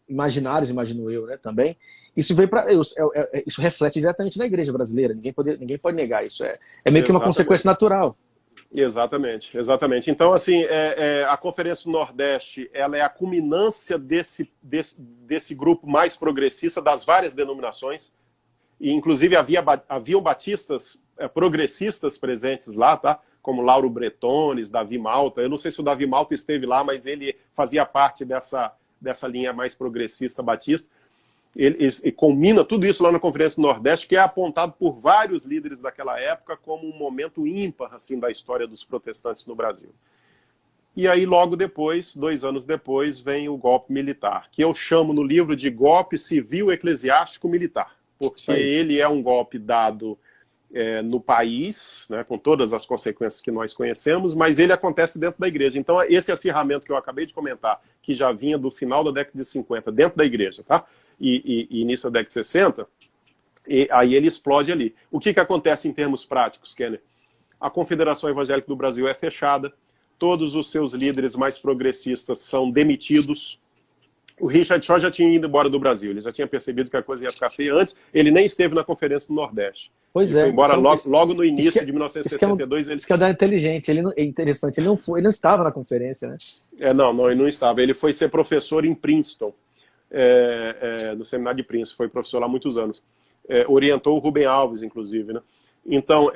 imaginários, imagino eu, né, também, isso veio para isso reflete diretamente na igreja brasileira. Ninguém pode negar isso. É meio que uma consequência natural. Exatamente, exatamente. Então, assim, a Conferência do Nordeste, ela é a culminância desse grupo mais progressista das várias denominações, e inclusive haviam batistas progressistas presentes lá, tá? Como Lauro Bretones, Davi Malta. Eu não sei se o Davi Malta esteve lá, mas ele fazia parte dessa linha mais progressista batista. Ele culmina tudo isso lá na Conferência do Nordeste, que é apontado por vários líderes daquela época como um momento ímpar assim, da história dos protestantes no Brasil. E aí, logo depois, 2 anos depois, vem o golpe militar, que eu chamo no livro de golpe civil eclesiástico militar, porque ele é um golpe dado no país, né, com todas as consequências que nós conhecemos, mas ele acontece dentro da igreja. Então, esse acirramento que eu acabei de comentar, que já vinha do final da década de 50, dentro da igreja, tá? E início da década de 60, e aí ele explode ali. O que acontece em termos práticos, Kenner? A Confederação Evangélica do Brasil é fechada, todos os seus líderes mais progressistas são demitidos. O Richard Shaw já tinha ido embora do Brasil, ele já tinha percebido que a coisa ia ficar feia antes, ele nem esteve na Conferência do Nordeste. Pois ele foi embora logo no início de 1962. Isso que é inteligente, é interessante, ele não estava na conferência, né? Não, ele não estava, ele foi ser professor em Princeton, no seminário de Princeton, foi professor lá há muitos anos. Orientou o Rubem Alves, inclusive, né? Então,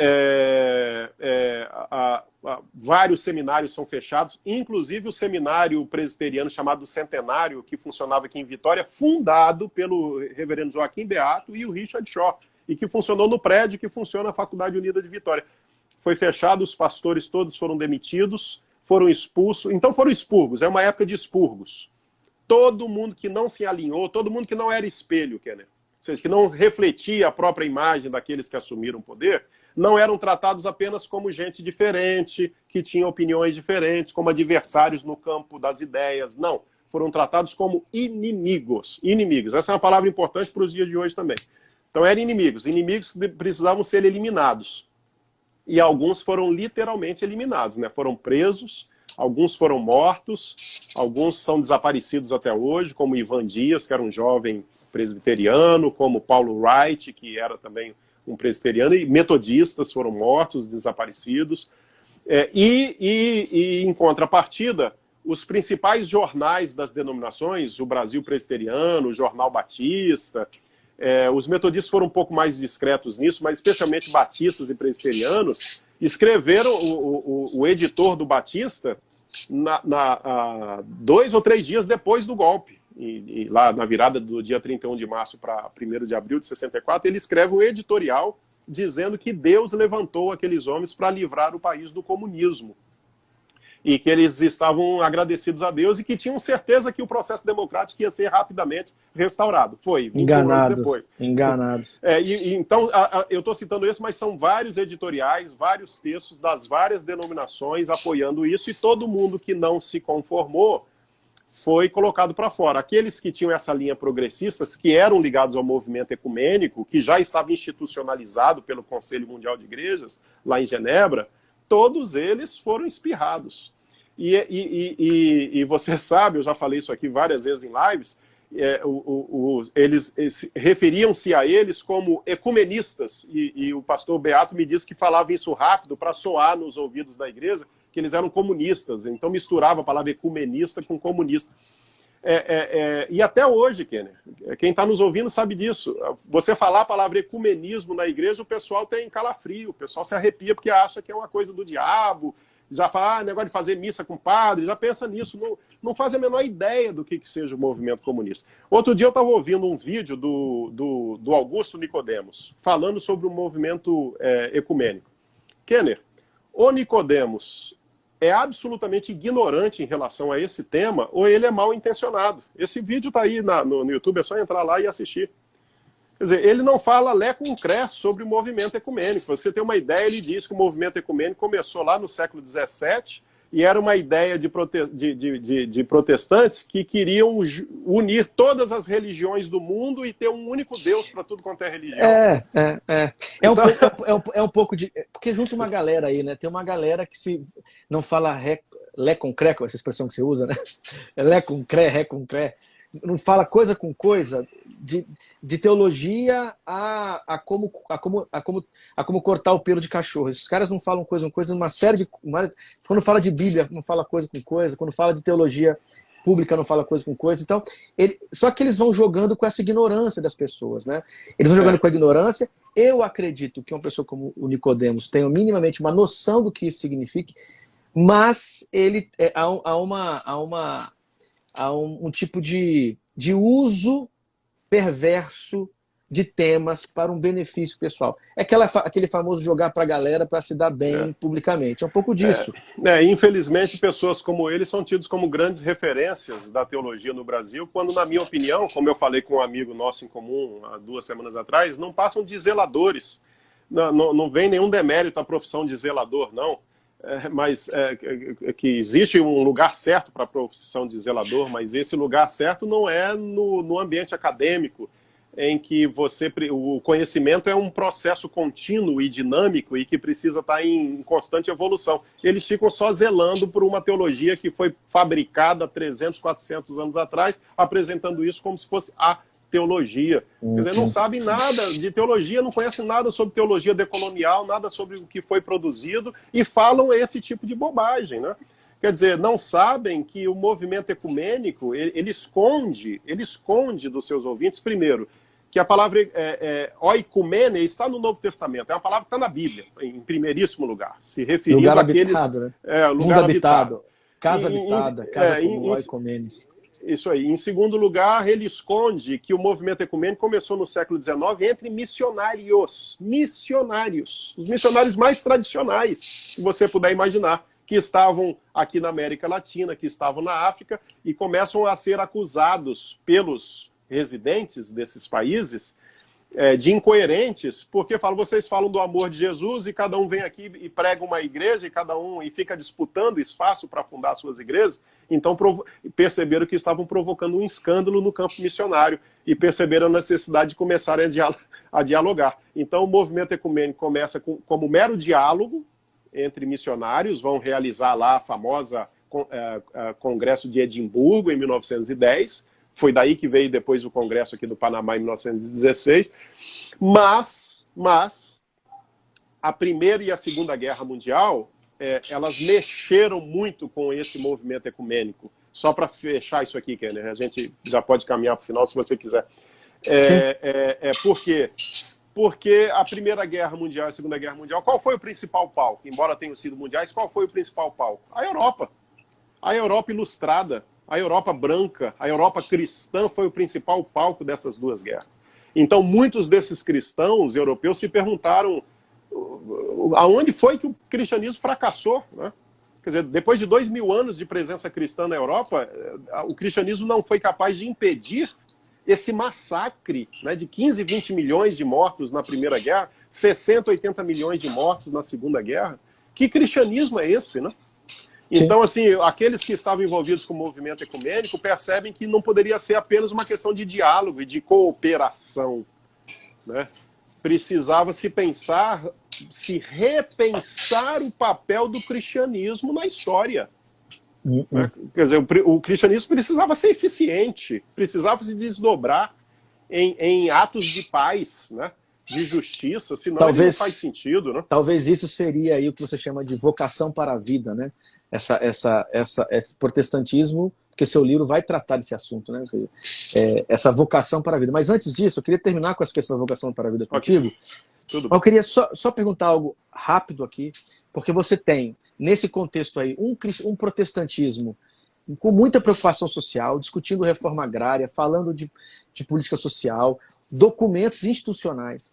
vários seminários são fechados, inclusive o seminário presbiteriano chamado Centenário, que funcionava aqui em Vitória, fundado pelo reverendo Joaquim Beato e o Richard Shaw, e que funcionou no prédio que funciona a Faculdade Unida de Vitória. Foi fechado, os pastores todos foram demitidos, foram expulsos. Então foram expurgos, é uma época de expurgos. Todo mundo que não se alinhou, todo mundo que não era espelho, Kenner, ou seja, que não refletia a própria imagem daqueles que assumiram o poder, não eram tratados apenas como gente diferente, que tinha opiniões diferentes, como adversários no campo das ideias. Não, foram tratados como inimigos. Inimigos, essa é uma palavra importante para os dias de hoje também. Então eram inimigos que precisavam ser eliminados. E alguns foram literalmente eliminados, né? Foram presos, alguns foram mortos, alguns são desaparecidos até hoje, como Ivan Dias, que era um jovem presbiteriano, como Paulo Wright, que era também um presbiteriano, e metodistas foram mortos, desaparecidos. Em contrapartida, os principais jornais das denominações, o Brasil Presbiteriano, o Jornal Batista, os metodistas foram um pouco mais discretos nisso, mas especialmente batistas e presbiterianos, escreveram o editor do Batista 2 ou 3 dias depois do golpe. E lá na virada do dia 31 de março para 1º de abril de 64, ele escreve um editorial dizendo que Deus levantou aqueles homens para livrar o país do comunismo. E que eles estavam agradecidos a Deus e que tinham certeza que o processo democrático ia ser rapidamente restaurado. Foi, 21 anos depois. Enganados. Então, eu estou citando isso, mas são vários editoriais, vários textos das várias denominações apoiando isso, e todo mundo que não se conformou foi colocado para fora. Aqueles que tinham essa linha progressista, que eram ligados ao movimento ecumênico, que já estava institucionalizado pelo Conselho Mundial de Igrejas, lá em Genebra, todos eles foram espirrados. E você sabe, eu já falei isso aqui várias vezes em lives, eles referiam-se a eles como ecumenistas, e o pastor Beato me disse que falava isso rápido para soar nos ouvidos da igreja, que eles eram comunistas, então misturava a palavra ecumenista com comunista. E até hoje, Kenner, quem está nos ouvindo sabe disso. Você falar a palavra ecumenismo na igreja, o pessoal tem calafrio, o pessoal se arrepia porque acha que é uma coisa do diabo, já fala, negócio de fazer missa com padre, já pensa nisso, não faz a menor ideia do que seja o movimento comunista. Outro dia eu estava ouvindo um vídeo do Augusto Nicodemos, falando sobre o movimento ecumênico. Kenner, o Nicodemos é absolutamente ignorante em relação a esse tema, ou ele é mal intencionado. Esse vídeo está aí no YouTube, é só entrar lá e assistir. Quer dizer, ele não fala lé concré sobre o movimento ecumênico. Pra você ter uma ideia, ele diz que o movimento ecumênico começou lá no século XVII e era uma ideia de protestantes que queriam unir todas as religiões do mundo e ter um único Deus para tudo quanto é religião. É um pouco de... Porque junta uma galera aí, né? Tem uma galera que se não fala lé concré, com essa expressão que você usa, né? Lé concré, ré concré. Não fala coisa com coisa, de teologia a como cortar o pelo de cachorro. Esses caras não falam coisa com coisa, uma série de... Quando fala de Bíblia, não fala coisa com coisa. Quando fala de teologia pública, não fala coisa com coisa. Então, só que eles vão jogando com essa ignorância das pessoas, né? Eles vão jogando com a ignorância. Eu acredito que uma pessoa como o Nicodemos tenha minimamente uma noção do que isso significa, mas ele há um tipo de uso perverso de temas para um benefício pessoal. É aquele famoso jogar para a galera para se dar bem publicamente. É um pouco disso. Infelizmente, pessoas como ele são tidos como grandes referências da teologia no Brasil, quando, na minha opinião, como eu falei com um amigo nosso em comum há 2 semanas atrás, não passam de zeladores. Não vem nenhum demérito à profissão de zelador, não. Mas que existe um lugar certo para a profissão de zelador, mas esse lugar certo não é no ambiente acadêmico, em que o conhecimento é um processo contínuo e dinâmico e que precisa estar em constante evolução. Eles ficam só zelando por uma teologia que foi fabricada 300, 400 anos atrás, apresentando isso como se fosse a teologia. Quer dizer, não sabem nada de teologia, não conhecem nada sobre teologia decolonial, nada sobre o que foi produzido e falam esse tipo de bobagem, né? Quer dizer, não sabem que o movimento ecumênico, ele esconde dos seus ouvintes, primeiro, que a palavra oikumene está no Novo Testamento, é uma palavra que está na Bíblia, em primeiríssimo lugar, se referindo lugar àqueles... Habitado, né? Lugar mundo habitado. Casa habitada, casa como oikumenes. Isso aí. Em segundo lugar, ele esconde que o movimento ecumênico começou no século XIX entre missionários. Missionários. Os missionários mais tradicionais que você puder imaginar, que estavam aqui na América Latina, que estavam na África, e começam a ser acusados pelos residentes desses países de incoerentes, porque vocês falam do amor de Jesus e cada um vem aqui e prega uma igreja e fica disputando espaço para fundar suas igrejas. Então perceberam que estavam provocando um escândalo no campo missionário e perceberam a necessidade de começarem a dialogar. Então o movimento ecumênico começa como mero diálogo entre missionários, vão realizar lá a famosa Congresso de Edimburgo em 1910, foi daí que veio depois o Congresso aqui do Panamá em 1916, mas a Primeira e a Segunda Guerra Mundial, elas mexeram muito com esse movimento ecumênico. Só para fechar isso aqui, Kenner, a gente já pode caminhar para o final se você quiser. Por quê? Porque a Primeira Guerra Mundial e a Segunda Guerra Mundial, qual foi o principal palco? Embora tenham sido mundiais, qual foi o principal palco? A Europa. A Europa ilustrada, a Europa branca, a Europa cristã foi o principal palco dessas duas guerras. Então, muitos desses cristãos europeus se perguntaram aonde foi que o cristianismo fracassou, né? Quer dizer, depois de 2000 anos de presença cristã na Europa, o cristianismo não foi capaz de impedir esse massacre, né, de 15, 20 milhões de mortos na Primeira Guerra, 60, 80 milhões de mortos na Segunda Guerra. Que cristianismo é esse, né? Então, assim, aqueles que estavam envolvidos com o movimento ecumênico percebem que não poderia ser apenas uma questão de diálogo e de cooperação, né? Precisava se repensar o papel do cristianismo na história. Né? Quer dizer, o cristianismo precisava ser eficiente, precisava se desdobrar em atos de paz, né? De justiça, senão ele não faz sentido, né? Talvez isso seria aí o que você chama de vocação para a vida, né? Esse protestantismo porque seu livro vai tratar desse assunto, né? Essa vocação para a vida. Mas antes disso, eu queria terminar com essa questão da vocação para a vida contigo. Tudo Eu queria só perguntar algo rápido aqui, porque você tem, nesse contexto aí, um protestantismo com muita preocupação social, discutindo reforma agrária, falando de política social, documentos institucionais.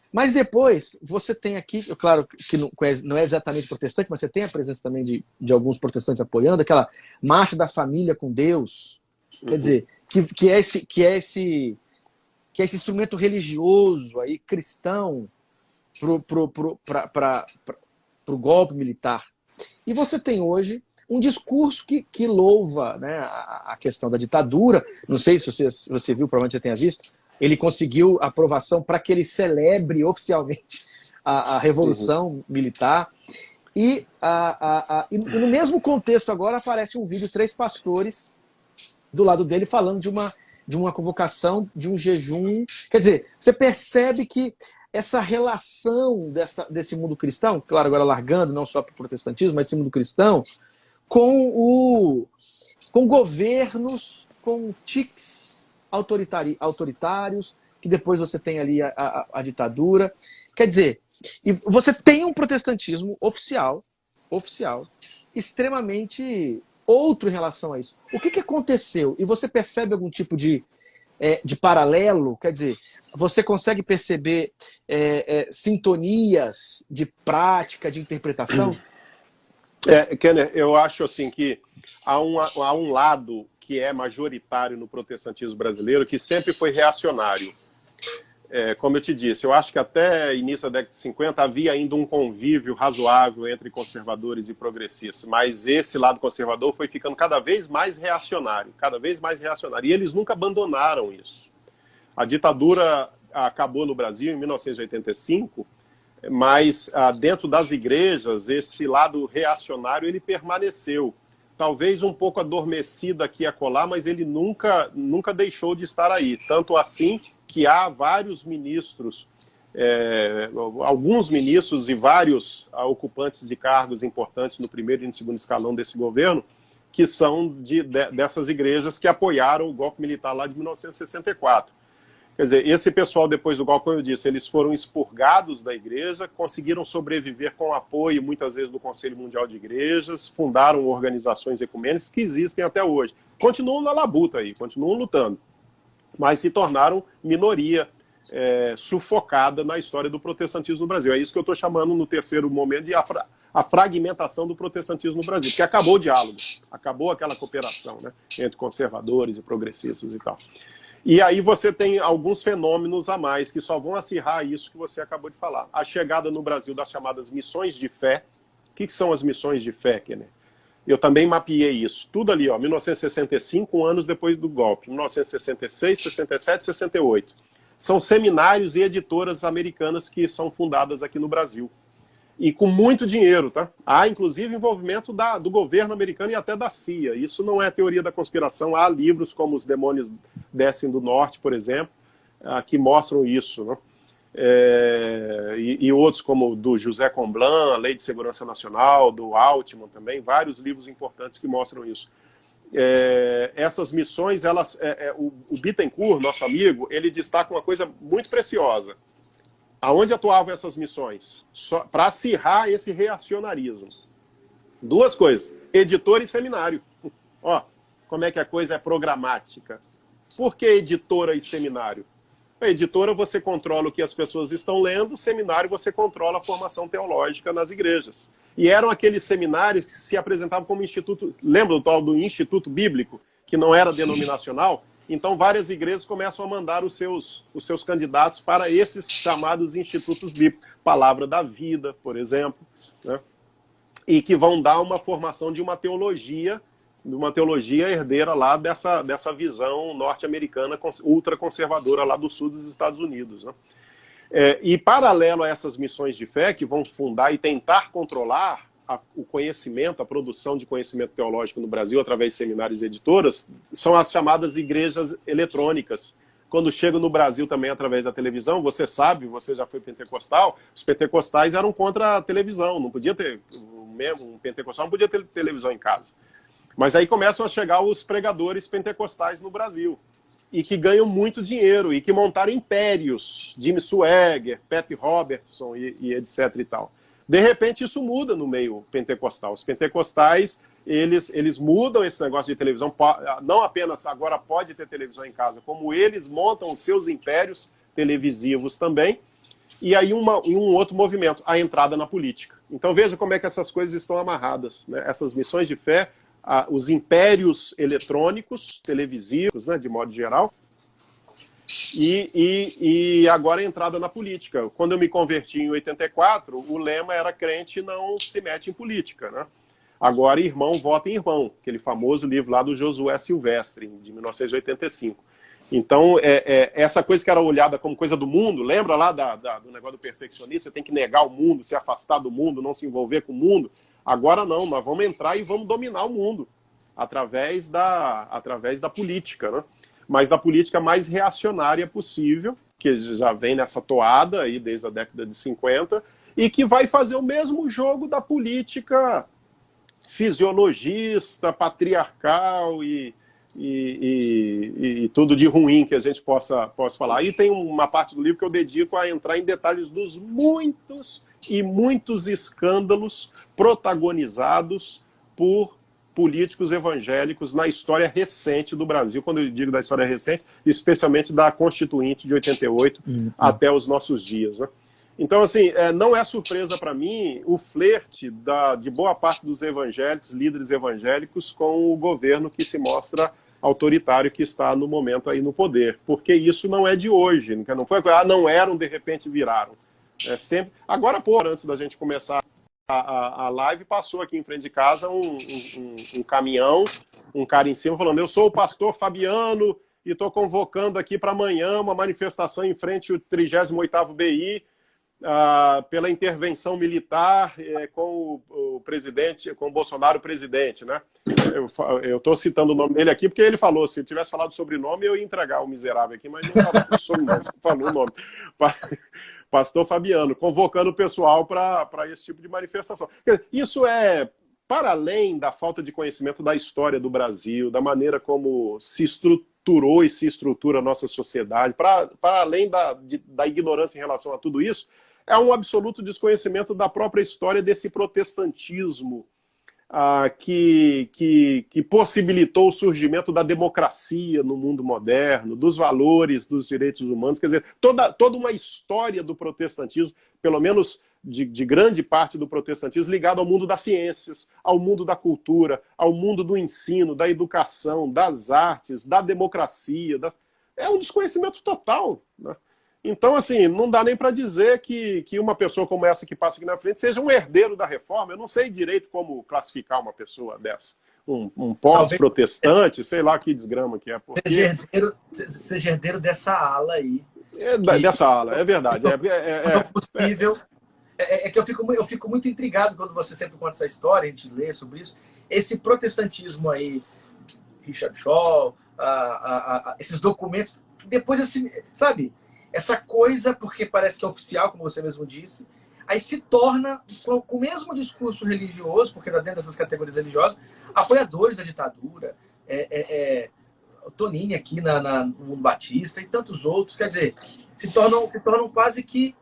Mas depois, você tem aqui, claro que não é exatamente protestante, mas você tem a presença também de alguns protestantes apoiando, aquela marcha da família com Deus, quer dizer, que é esse instrumento religioso, aí, cristão, para o golpe militar. E você tem hoje um discurso que louva, né, a questão da ditadura. Não sei se você viu, provavelmente você tenha visto. Ele conseguiu aprovação para que ele celebre oficialmente a Revolução Militar. E no mesmo contexto agora aparece um vídeo, 3 pastores do lado dele falando de uma convocação, de um jejum. Quer dizer, você percebe que essa relação desse mundo cristão, claro, agora largando não só para o protestantismo, mas esse mundo cristão, com governos, com tiques autoritários, que depois você tem ali a ditadura. Quer dizer, e você tem um protestantismo oficial, extremamente outro em relação a isso. O que aconteceu? E você percebe algum tipo de paralelo? Quer dizer, você consegue perceber sintonias de prática, de interpretação? Kenner, eu acho assim que há um lado que é majoritário no protestantismo brasileiro que sempre foi reacionário. Como eu te disse, eu acho que até início da década de 50 havia ainda um convívio razoável entre conservadores e progressistas, mas esse lado conservador foi ficando cada vez mais reacionário, e eles nunca abandonaram isso. A ditadura acabou no Brasil em 1985, mas dentro das igrejas, esse lado reacionário ele permaneceu. Talvez um pouco adormecido aqui e acolá, mas ele nunca deixou de estar aí. Tanto assim que há vários ministros, alguns ministros e vários ocupantes de cargos importantes no primeiro e no segundo escalão desse governo, que são dessas igrejas que apoiaram o golpe militar lá de 1964. Quer dizer, esse pessoal, depois do golpe, como eu disse, eles foram expurgados da igreja, conseguiram sobreviver com apoio, muitas vezes, do Conselho Mundial de Igrejas, fundaram organizações ecumênicas que existem até hoje. Continuam na labuta aí, continuam lutando, mas se tornaram minoria sufocada na história do protestantismo no Brasil. É isso que eu estou chamando, no terceiro momento, de a fragmentação do protestantismo no Brasil, porque acabou o diálogo, acabou aquela cooperação, né, entre conservadores e progressistas e tal. E aí você tem alguns fenômenos a mais que só vão acirrar isso que você acabou de falar. A chegada no Brasil das chamadas missões de fé. O que são as missões de fé, Kenner? Eu também mapeei isso. Tudo ali, 1965, anos depois do golpe. 1966, 67, 68. São seminários e editoras americanas que são fundadas aqui no Brasil. E com muito dinheiro, tá? Há, inclusive, envolvimento do governo americano e até da CIA. Isso não é teoria da conspiração. Há livros como Os Demônios Descem do Norte, por exemplo, que mostram isso, né? E outros como do José Comblan, a Lei de Segurança Nacional, do Altman também, vários livros importantes que mostram isso. Essas missões, o Bittencourt, nosso amigo, ele destaca uma coisa muito preciosa. Aonde atuavam essas missões? Para acirrar esse reacionarismo. 2 coisas, editor e seminário. Ó, como é que a coisa é programática. Por que editora e seminário? A editora você controla o que as pessoas estão lendo, o seminário você controla a formação teológica nas igrejas. E eram aqueles seminários que se apresentavam como instituto, lembra do tal do Instituto Bíblico, que não era denominacional? Então várias igrejas começam a mandar os seus candidatos para esses chamados institutos bíblicos. Palavra da Vida, por exemplo, né? E que vão dar uma formação de uma teologia herdeira lá dessa visão norte-americana ultraconservadora lá do sul dos Estados Unidos, né? E paralelo a essas missões de fé que vão fundar e tentar controlar o conhecimento, a produção de conhecimento teológico no Brasil através de seminários e editoras, são as chamadas igrejas eletrônicas. Quando chegam no Brasil também através da televisão, você sabe, você já foi pentecostal, os pentecostais eram contra a televisão, não podia ter, um pentecostal não podia ter televisão em casa. Mas aí começam a chegar os pregadores pentecostais no Brasil, e que ganham muito dinheiro, e que montaram impérios, Jimmy Swaggart, Pat Robertson e etc e tal. De repente isso muda no meio pentecostal. Os pentecostais, eles mudam esse negócio de televisão, não apenas agora pode ter televisão em casa, como eles montam os seus impérios televisivos também, e aí um outro movimento, a entrada na política. Então veja como é que essas coisas estão amarradas, né? Essas missões de fé, os impérios eletrônicos, televisivos, né, de modo geral, e agora a entrada na política. Quando eu me converti em 84, o lema era crente não se mete em política, né? Agora irmão vota em irmão, aquele famoso livro lá do Josué Silvestre, de 1985. Então, essa coisa que era olhada como coisa do mundo, lembra lá do negócio do perfeccionista, você tem que negar o mundo, se afastar do mundo, não se envolver com o mundo. Agora não, nós vamos entrar e vamos dominar o mundo, através da política, né? Mas da política mais reacionária possível, que já vem nessa toada aí desde a década de 50, e que vai fazer o mesmo jogo da política fisiologista, patriarcal e tudo de ruim que a gente possa falar. Aí tem uma parte do livro que eu dedico a entrar em detalhes dos muitos escândalos protagonizados por políticos evangélicos na história recente do Brasil. Quando eu digo da história recente, especialmente da Constituinte de 88 até os nossos dias, né? Então, assim, não é surpresa para mim o flerte de boa parte dos evangélicos, líderes evangélicos, com o governo que se mostra autoritário, que está no momento aí no poder. Porque isso não é de hoje, não foi não eram, de repente viraram. É sempre... Agora, antes da gente começar a live, passou aqui em frente de casa um caminhão, um cara em cima falando: eu sou o pastor Fabiano e estou convocando aqui para amanhã uma manifestação em frente ao 38º BI, pela intervenção militar com o presidente, com o Bolsonaro presidente, né? Eu estou citando o nome dele aqui porque ele falou, se eu tivesse falado o sobrenome eu ia entregar o miserável aqui, mas não falou o sobrenome, falou o nome. Pastor Fabiano, convocando o pessoal para esse tipo de manifestação. Isso é para além da falta de conhecimento da história do Brasil, da maneira como se estruturou e se estrutura a nossa sociedade, para além da ignorância em relação a tudo isso, é um absoluto desconhecimento da própria história desse protestantismo que possibilitou o surgimento da democracia no mundo moderno, dos valores dos direitos humanos. Quer dizer, toda uma história do protestantismo, pelo menos de grande parte do protestantismo, ligado ao mundo das ciências, ao mundo da cultura, ao mundo do ensino, da educação, das artes, da democracia. É um desconhecimento total, né? Então, assim, não dá nem para dizer que uma pessoa como essa que passa aqui na frente seja um herdeiro da reforma. Eu não sei direito como classificar uma pessoa dessa. Um pós-protestante, sei lá que desgrama que é. Porque... Seja herdeiro dessa ala aí. Dessa ala, é verdade. É possível. Que eu fico muito intrigado quando você sempre conta essa história, a gente lê sobre isso. Esse protestantismo aí, Richard Shaw, esses documentos, depois, assim, sabe... Essa coisa, porque parece que é oficial, como você mesmo disse, aí se torna, com o mesmo discurso religioso, porque está dentro dessas categorias religiosas, apoiadores da ditadura, o Tonini aqui no Batista e tantos outros, quer dizer, se tornam quase que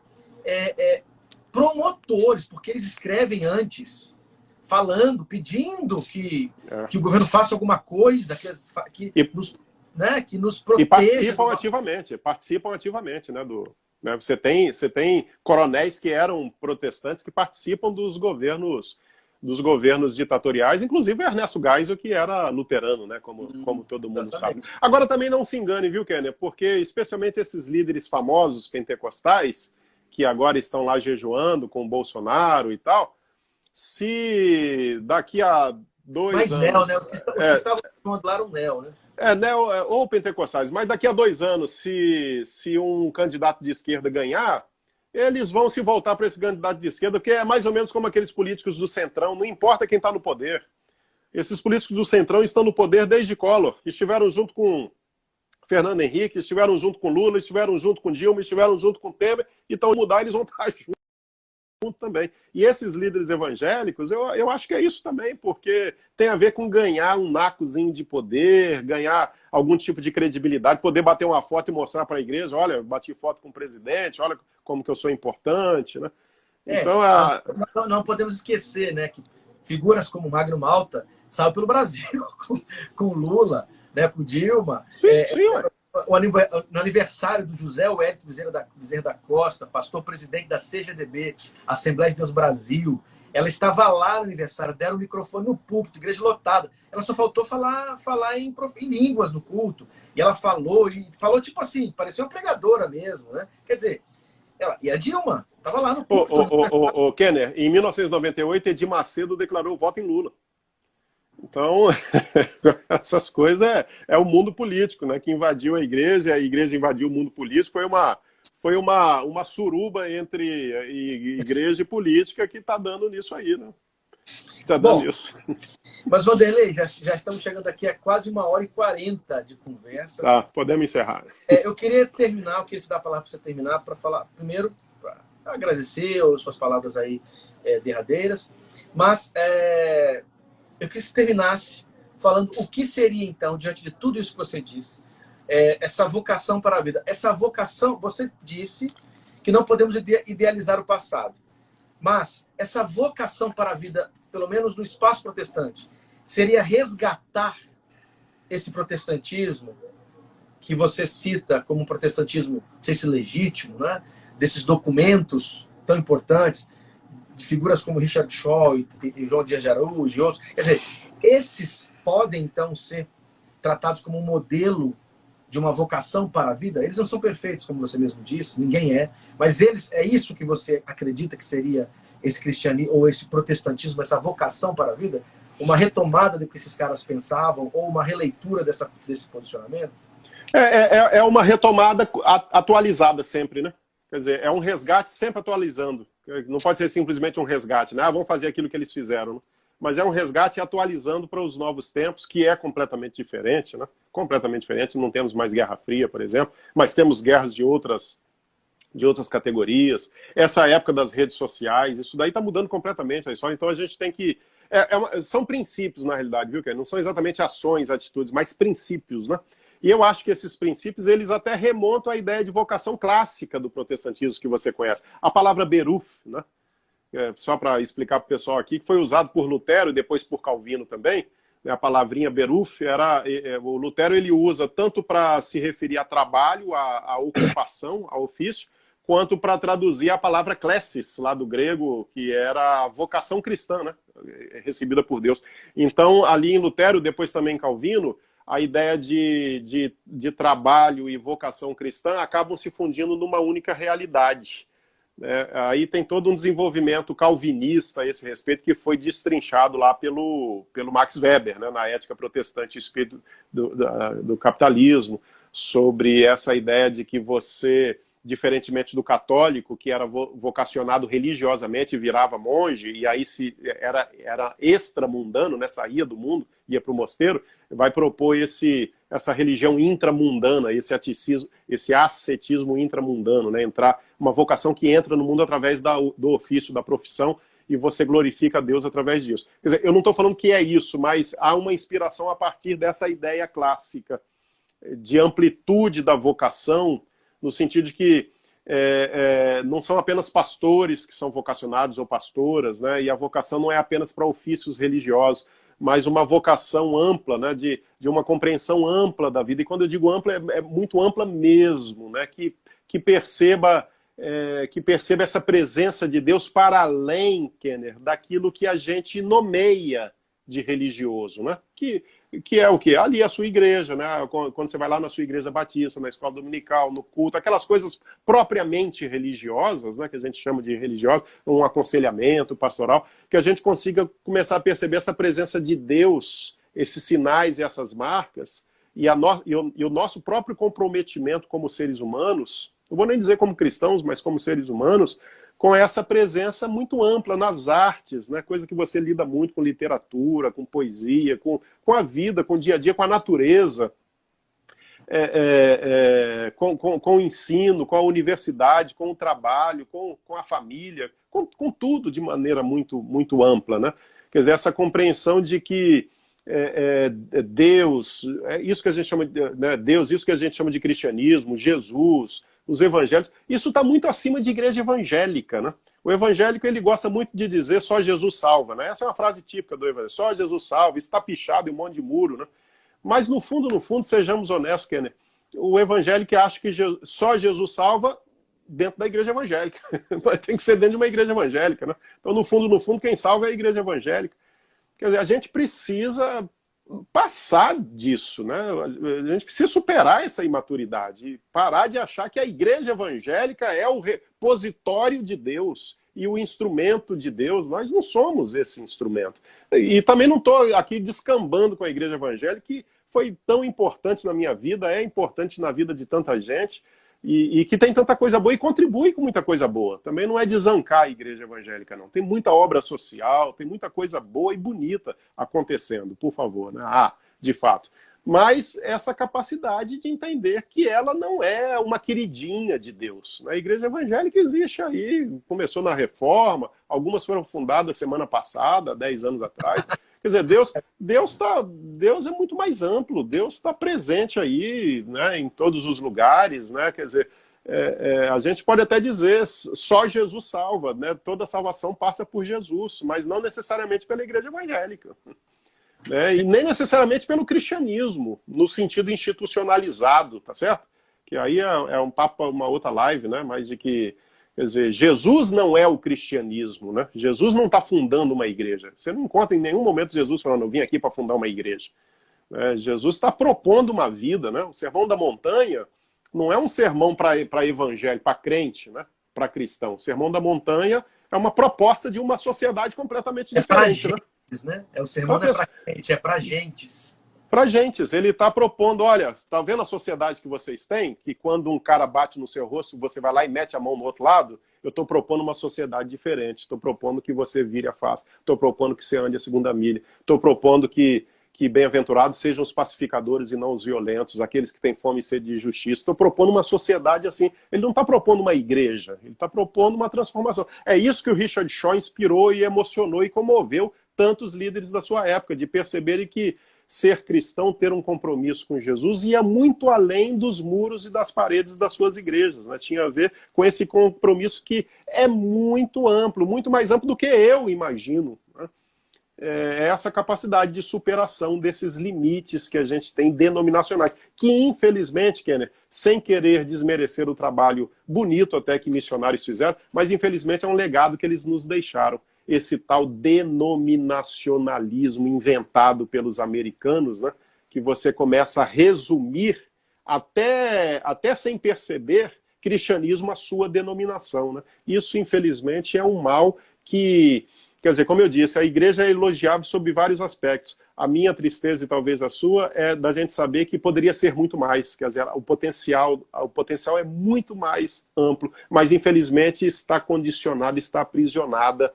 promotores, porque eles escrevem antes, falando, pedindo que o governo faça alguma coisa, que nos proteja. E participam ativamente, né, você tem coronéis que eram protestantes que participam dos governos ditatoriais, inclusive Ernesto Geisel, que era luterano, né, como todo mundo sabe. Agora também não se engane, viu, Kenner, porque especialmente esses líderes famosos pentecostais, que agora estão lá jejuando com o Bolsonaro e tal, se daqui a 2 anos... Neo, né? Os que estavam lá eram Neo, né? Ou pentecostais, mas daqui a 2 anos, se um candidato de esquerda ganhar, eles vão se voltar para esse candidato de esquerda, que é mais ou menos como aqueles políticos do Centrão, não importa quem está no poder. Esses políticos do Centrão estão no poder desde Collor, estiveram junto com Fernando Henrique, estiveram junto com Lula, estiveram junto com Dilma, estiveram junto com Temer, então mudar eles vão estar juntos. também. E esses líderes evangélicos, eu acho que é isso também, porque tem a ver com ganhar um nacozinho de poder, ganhar algum tipo de credibilidade, poder bater uma foto e mostrar para a igreja, olha, eu bati foto com o presidente, olha como que eu sou importante, né? Então, não podemos esquecer, né, que figuras como Magno Malta saiu pelo Brasil com Lula, né, com Dilma. Sim, sim, no aniversário do José Wellington Bezerra da Costa, pastor-presidente da CGDB, Assembleia de Deus Brasil, ela estava lá no aniversário, deram o microfone no púlpito, igreja lotada. Ela só faltou falar em línguas no culto. E ela falou tipo assim, parecia uma pregadora mesmo, né? Quer dizer, e a Dilma estava lá no púlpito. Kenner, em 1998, Edir Macedo declarou voto em Lula. Então, essas coisas é o mundo político, né? Que invadiu a igreja invadiu o mundo político. Foi uma suruba entre igreja e política que está dando nisso aí, né? Está dando isso. Mas, Vanderlei, já estamos chegando aqui a quase 1h40 de conversa. Tá, podemos encerrar. Eu queria te dar a palavra para você terminar, para falar, primeiro, para agradecer as suas palavras aí derradeiras, mas eu queria que você terminasse falando o que seria, então, diante de tudo isso que você disse, essa vocação para a vida. Essa vocação, você disse que não podemos idealizar o passado, mas essa vocação para a vida, pelo menos no espaço protestante, seria resgatar esse protestantismo que você cita como um protestantismo, não sei se legítimo, né? Desses documentos tão importantes, de figuras como Richard Shaw e João Dias de Araújo e outros. Quer dizer, esses podem, então, ser tratados como um modelo de uma vocação para a vida? Eles não são perfeitos, como você mesmo disse, ninguém é, mas é isso que você acredita que seria esse cristianismo, ou esse protestantismo, essa vocação para a vida? Uma retomada do que esses caras pensavam, ou uma releitura desse posicionamento? É uma retomada atualizada sempre, né? Quer dizer, é um resgate sempre atualizando. Não pode ser simplesmente um resgate, né? Vamos fazer aquilo que eles fizeram, né? Mas é um resgate atualizando para os novos tempos, que é completamente diferente, né? Completamente diferente. Não temos mais Guerra Fria, por exemplo, mas temos guerras de outras categorias. Essa época das redes sociais, isso daí está mudando completamente a história. Então a gente tem que... são princípios, na realidade, viu, Ken? Não são exatamente ações, atitudes, mas princípios, né? E eu acho que esses princípios, eles até remontam à ideia de vocação clássica do protestantismo que você conhece. A palavra beruf, né? Só para explicar para o pessoal aqui, que foi usado por Lutero e depois por Calvino também, né? A palavrinha beruf, o Lutero ele usa tanto para se referir a trabalho, a ocupação, a ofício, quanto para traduzir a palavra klesis, lá do grego, que era a vocação cristã, né? Recebida por Deus. Então, ali em Lutero, depois também em Calvino, a ideia de trabalho e vocação cristã acabam se fundindo numa única realidade. Aí tem todo um desenvolvimento calvinista a esse respeito que foi destrinchado lá pelo Max Weber, né, na Ética Protestante e Espírito do Capitalismo, sobre essa ideia de que você, diferentemente do católico, que era vocacionado religiosamente e virava monge, e aí era extramundano, né, saía do mundo, ia para o mosteiro, vai propor essa religião intramundana, esse ascetismo intramundano, né? Uma vocação que entra no mundo através do ofício, da profissão, e você glorifica a Deus através disso. Quer dizer, eu não estou falando que é isso, mas há uma inspiração a partir dessa ideia clássica de amplitude da vocação, no sentido de que não são apenas pastores que são vocacionados ou pastoras, né? E a vocação não é apenas para ofícios religiosos, mas uma vocação ampla, né, de uma compreensão ampla da vida. E quando eu digo ampla, é muito ampla mesmo, né, que perceba essa presença de Deus para além, Kenner, daquilo que a gente nomeia de religioso, né? Que é o quê? Ali a sua igreja, né? Quando você vai lá na sua igreja batista, na escola dominical, no culto, aquelas coisas propriamente religiosas, né? Que a gente chama de religiosas, um aconselhamento pastoral, que a gente consiga começar a perceber essa presença de Deus, esses sinais e essas marcas, e o nosso próprio comprometimento como seres humanos, não vou nem dizer como cristãos, mas como seres humanos, com essa presença muito ampla nas artes, né? Coisa que você lida muito com literatura, com poesia, com a vida, com o dia a dia, com a natureza. com o ensino, com a universidade, com o trabalho, com a família, com tudo de maneira muito, muito ampla, né? Quer dizer, essa compreensão de que Deus, isso que a gente chama de, né, Deus, isso que a gente chama de cristianismo, Jesus, os evangelhos, isso está muito acima de igreja evangélica, né? O evangélico, ele gosta muito de dizer só Jesus salva, né? Essa é uma frase típica do evangelho, só Jesus salva, isso está pichado em um monte de muro, né? Mas no fundo, sejamos honestos, Kenner, o evangélico acha que só Jesus salva dentro da igreja evangélica. Tem que ser dentro de uma igreja evangélica, né? Então, no fundo, quem salva é a igreja evangélica. Quer dizer, a gente precisa passar disso, né? A gente precisa superar essa imaturidade e parar de achar que a igreja evangélica é o repositório de Deus e o instrumento de Deus. Nós não somos esse instrumento. E também não estou aqui descambando com a igreja evangélica, que foi tão importante na minha vida, é importante na vida de tanta gente, e que tem tanta coisa boa e contribui com muita coisa boa. Também não é desancar a igreja evangélica, não. Tem muita obra social, tem muita coisa boa e bonita acontecendo, por favor, né? De fato. Mas essa capacidade de entender que ela não é uma queridinha de Deus. A igreja evangélica existe aí, começou na Reforma, algumas foram fundadas semana passada, 10 anos atrás. Quer dizer, Deus é muito mais amplo, Deus está presente aí, né, em todos os lugares, né? Quer dizer, a gente pode até dizer só Jesus salva, né? Toda salvação passa por Jesus, mas não necessariamente pela igreja evangélica, né? E nem necessariamente pelo cristianismo, no sentido institucionalizado, tá certo? Que aí é um papo, uma outra live, né? Mas de que, quer dizer, Jesus não é o cristianismo, né? Jesus não está fundando uma igreja. Você não encontra em nenhum momento Jesus falando, eu vim aqui para fundar uma igreja. Jesus está propondo uma vida, né? O Sermão da Montanha não é um sermão para evangelho, para crente, né? Para cristão. O Sermão da Montanha é uma proposta de uma sociedade completamente diferente, né? Né? O sermão não é para gente, é para gentes. Para gentes. Ele está propondo, olha, está vendo a sociedade que vocês têm? Que quando um cara bate no seu rosto, você vai lá e mete a mão no outro lado? Eu estou propondo uma sociedade diferente. Estou propondo que você vire a face. Estou propondo que você ande a segunda milha. Estou propondo que bem-aventurados sejam os pacificadores e não os violentos, aqueles que têm fome e sede de justiça. Estou propondo uma sociedade assim. Ele não está propondo uma igreja, ele está propondo uma transformação. É isso que o Richard Shaw inspirou e emocionou e comoveu tantos líderes da sua época, de perceberem que ser cristão, ter um compromisso com Jesus, ia muito além dos muros e das paredes das suas igrejas, né? Tinha a ver com esse compromisso que é muito amplo, muito mais amplo do que eu imagino, né? Essa capacidade de superação desses limites que a gente tem denominacionais, que infelizmente, Kenner, sem querer desmerecer o trabalho bonito até que missionários fizeram, mas infelizmente é um legado que eles nos deixaram. Esse tal denominacionalismo inventado pelos americanos, né, que você começa a resumir, até sem perceber, cristianismo à sua denominação, né? Isso, infelizmente, é um mal que, quer dizer, como eu disse, a igreja é elogiável sob vários aspectos. A minha tristeza e talvez a sua é da gente saber que poderia ser muito mais, quer dizer, o potencial é muito mais amplo, mas infelizmente está condicionada, está aprisionada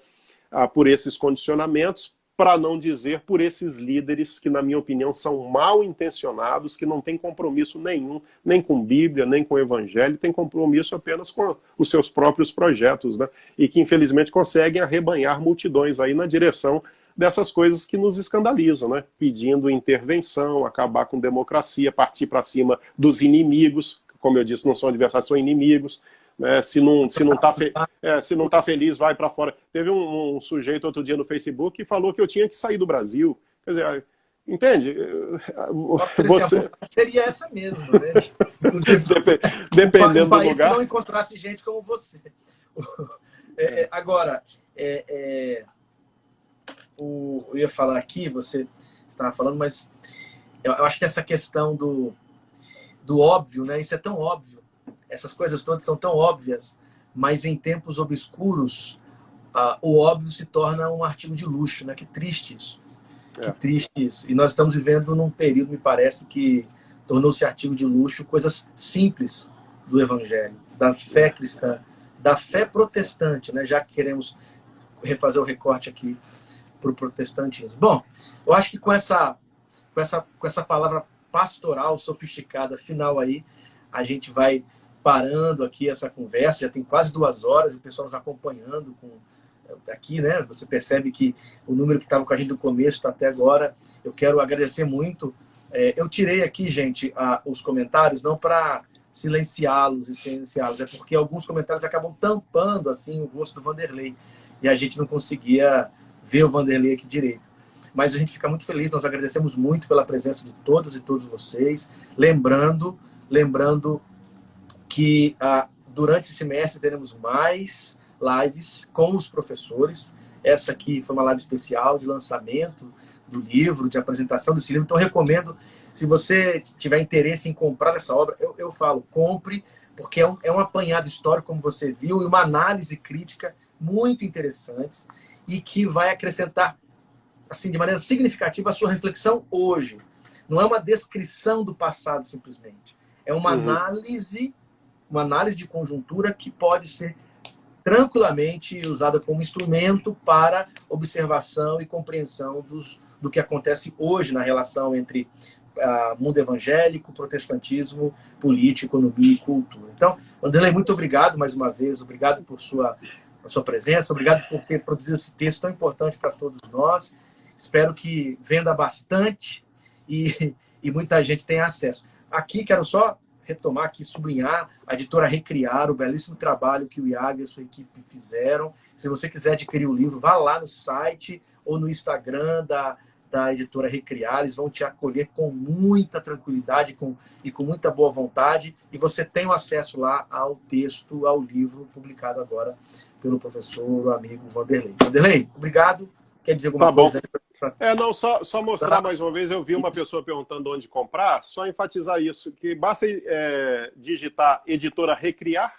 por esses condicionamentos, para não dizer por esses líderes que, na minha opinião, são mal intencionados, que não têm compromisso nenhum, nem com Bíblia, nem com Evangelho, têm compromisso apenas com os seus próprios projetos, né? E que, infelizmente, conseguem arrebanhar multidões aí na direção dessas coisas que nos escandalizam, né? Pedindo intervenção, acabar com democracia, partir para cima dos inimigos, como eu disse, não são adversários, são inimigos. Se não tá feliz, vai para fora. Teve um sujeito outro dia no Facebook que falou que eu tinha que sair do Brasil. Quer dizer, entende? Você seria essa mesmo, né? Dependendo do lugar. Que não encontrasse gente como você. Agora, eu ia falar aqui, você estava falando, mas eu acho que essa questão do óbvio, né? Isso é tão óbvio. Essas coisas todas são tão óbvias, mas em tempos obscuros, o óbvio se torna um artigo de luxo, né? Que triste isso. Que triste isso. E nós estamos vivendo num período, me parece, que tornou-se artigo de luxo coisas simples do Evangelho, da fé cristã, da fé protestante, né? Já que queremos refazer o recorte aqui para o protestantismo. Bom, eu acho que com essa palavra pastoral sofisticada final aí, a gente vai parando aqui essa conversa, já tem quase 2 horas, o pessoal nos acompanhando aqui, né? Você percebe que o número que estava com a gente do começo está até agora. Eu quero agradecer muito. Eu tirei aqui, gente, os comentários, não para silenciá-los e silenciá-los, é porque alguns comentários acabam tampando assim o rosto do Vanderlei e a gente não conseguia ver o Vanderlei aqui direito. Mas a gente fica muito feliz, nós agradecemos muito pela presença de todas e todos vocês. Lembrando que durante esse semestre teremos mais lives com os professores. Essa aqui foi uma live especial de lançamento do livro, de apresentação desse livro. Então, recomendo, se você tiver interesse em comprar essa obra, eu falo, compre, porque é um apanhado histórico, como você viu, e uma análise crítica muito interessante e que vai acrescentar, assim, de maneira significativa a sua reflexão hoje. Não é uma descrição do passado, simplesmente. É uma análise de conjuntura que pode ser tranquilamente usada como instrumento para observação e compreensão do que acontece hoje na relação entre mundo evangélico, protestantismo, política, economia e cultura. Então, Vanderlei, muito obrigado mais uma vez, obrigado por sua presença, obrigado por ter produzido esse texto tão importante para todos nós. Espero que venda bastante e muita gente tenha acesso. Aqui, quero só retomar aqui, sublinhar a editora Recriar, o belíssimo trabalho que o Iago e a sua equipe fizeram. Se você quiser adquirir o livro, vá lá no site ou no Instagram da editora Recriar, eles vão te acolher com muita tranquilidade e com muita boa vontade, e você tem o acesso lá ao texto, ao livro publicado agora pelo professor, o amigo Vanderlei. Vanderlei, obrigado. Quer dizer alguma coisa? Não, só mostrar mais uma vez, eu vi uma pessoa perguntando onde comprar, só enfatizar isso, que basta digitar editora Recriar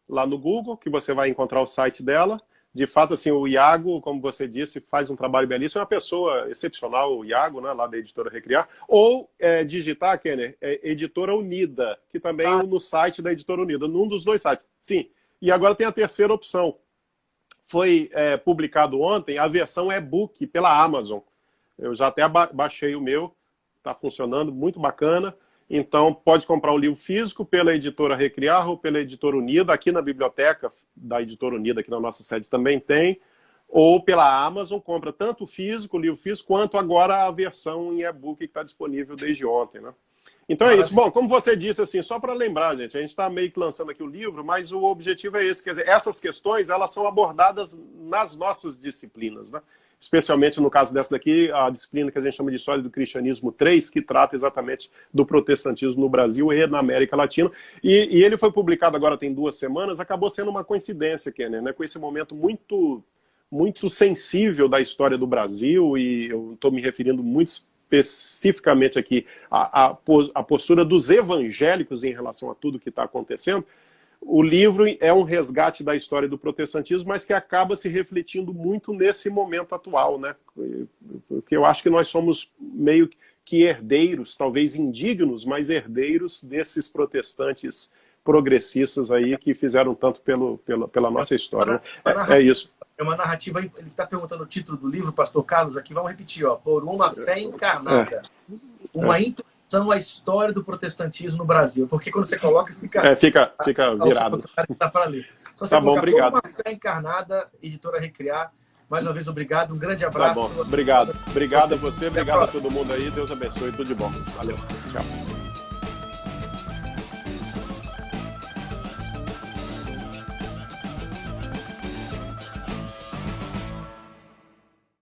lá no Google, que você vai encontrar o site dela. De fato, assim, o Iago, como você disse, faz um trabalho belíssimo, é uma pessoa excepcional, o Iago, né, lá da editora Recriar. Ou digitar, Kenner, Editora Unida, que também é no site da Editora Unida, num dos 2 sites. Sim, e agora tem a terceira opção. Foi publicado ontem a versão e-book pela Amazon. Eu já até baixei o meu, está funcionando, muito bacana. Então, pode comprar o livro físico pela editora Recriar ou pela editora Unida. Aqui na biblioteca da editora Unida, aqui na nossa sede, também tem. Ou pela Amazon, compra tanto o livro físico, quanto agora a versão em e-book que está disponível desde ontem, né? Então é isso. Bom, como você disse, assim, só para lembrar, gente, a gente está meio que lançando aqui o livro, mas o objetivo é esse, quer dizer, essas questões, elas são abordadas nas nossas disciplinas, né? Especialmente no caso dessa daqui, a disciplina que a gente chama de História do Cristianismo 3, que trata exatamente do protestantismo no Brasil e na América Latina. E ele foi publicado agora tem 2 semanas, acabou sendo uma coincidência, Kenner, né? Com esse momento muito, muito sensível da história do Brasil, e eu estou me referindo muito especificamente aqui à postura dos evangélicos em relação a tudo que está acontecendo. O livro é um resgate da história do protestantismo, mas que acaba se refletindo muito nesse momento atual, né? Porque eu acho que nós somos meio que herdeiros, talvez indignos, mas herdeiros desses protestantes progressistas aí que fizeram tanto pela nossa história. Né? É isso. É uma narrativa, ele está perguntando o título do livro, pastor Carlos, aqui, vamos repetir, ó, Por uma Fé Encarnada. Uma introdução à história do protestantismo no Brasil. Porque quando você coloca, fica virado. Dá para ler. Só você tá bom, obrigado. Por uma Fé Encarnada, editora Recriar. Mais uma vez, obrigado. Um grande abraço. Tá bom, obrigado. Obrigado a você, obrigado a todo mundo aí. Deus abençoe, tudo de bom. Valeu, tchau.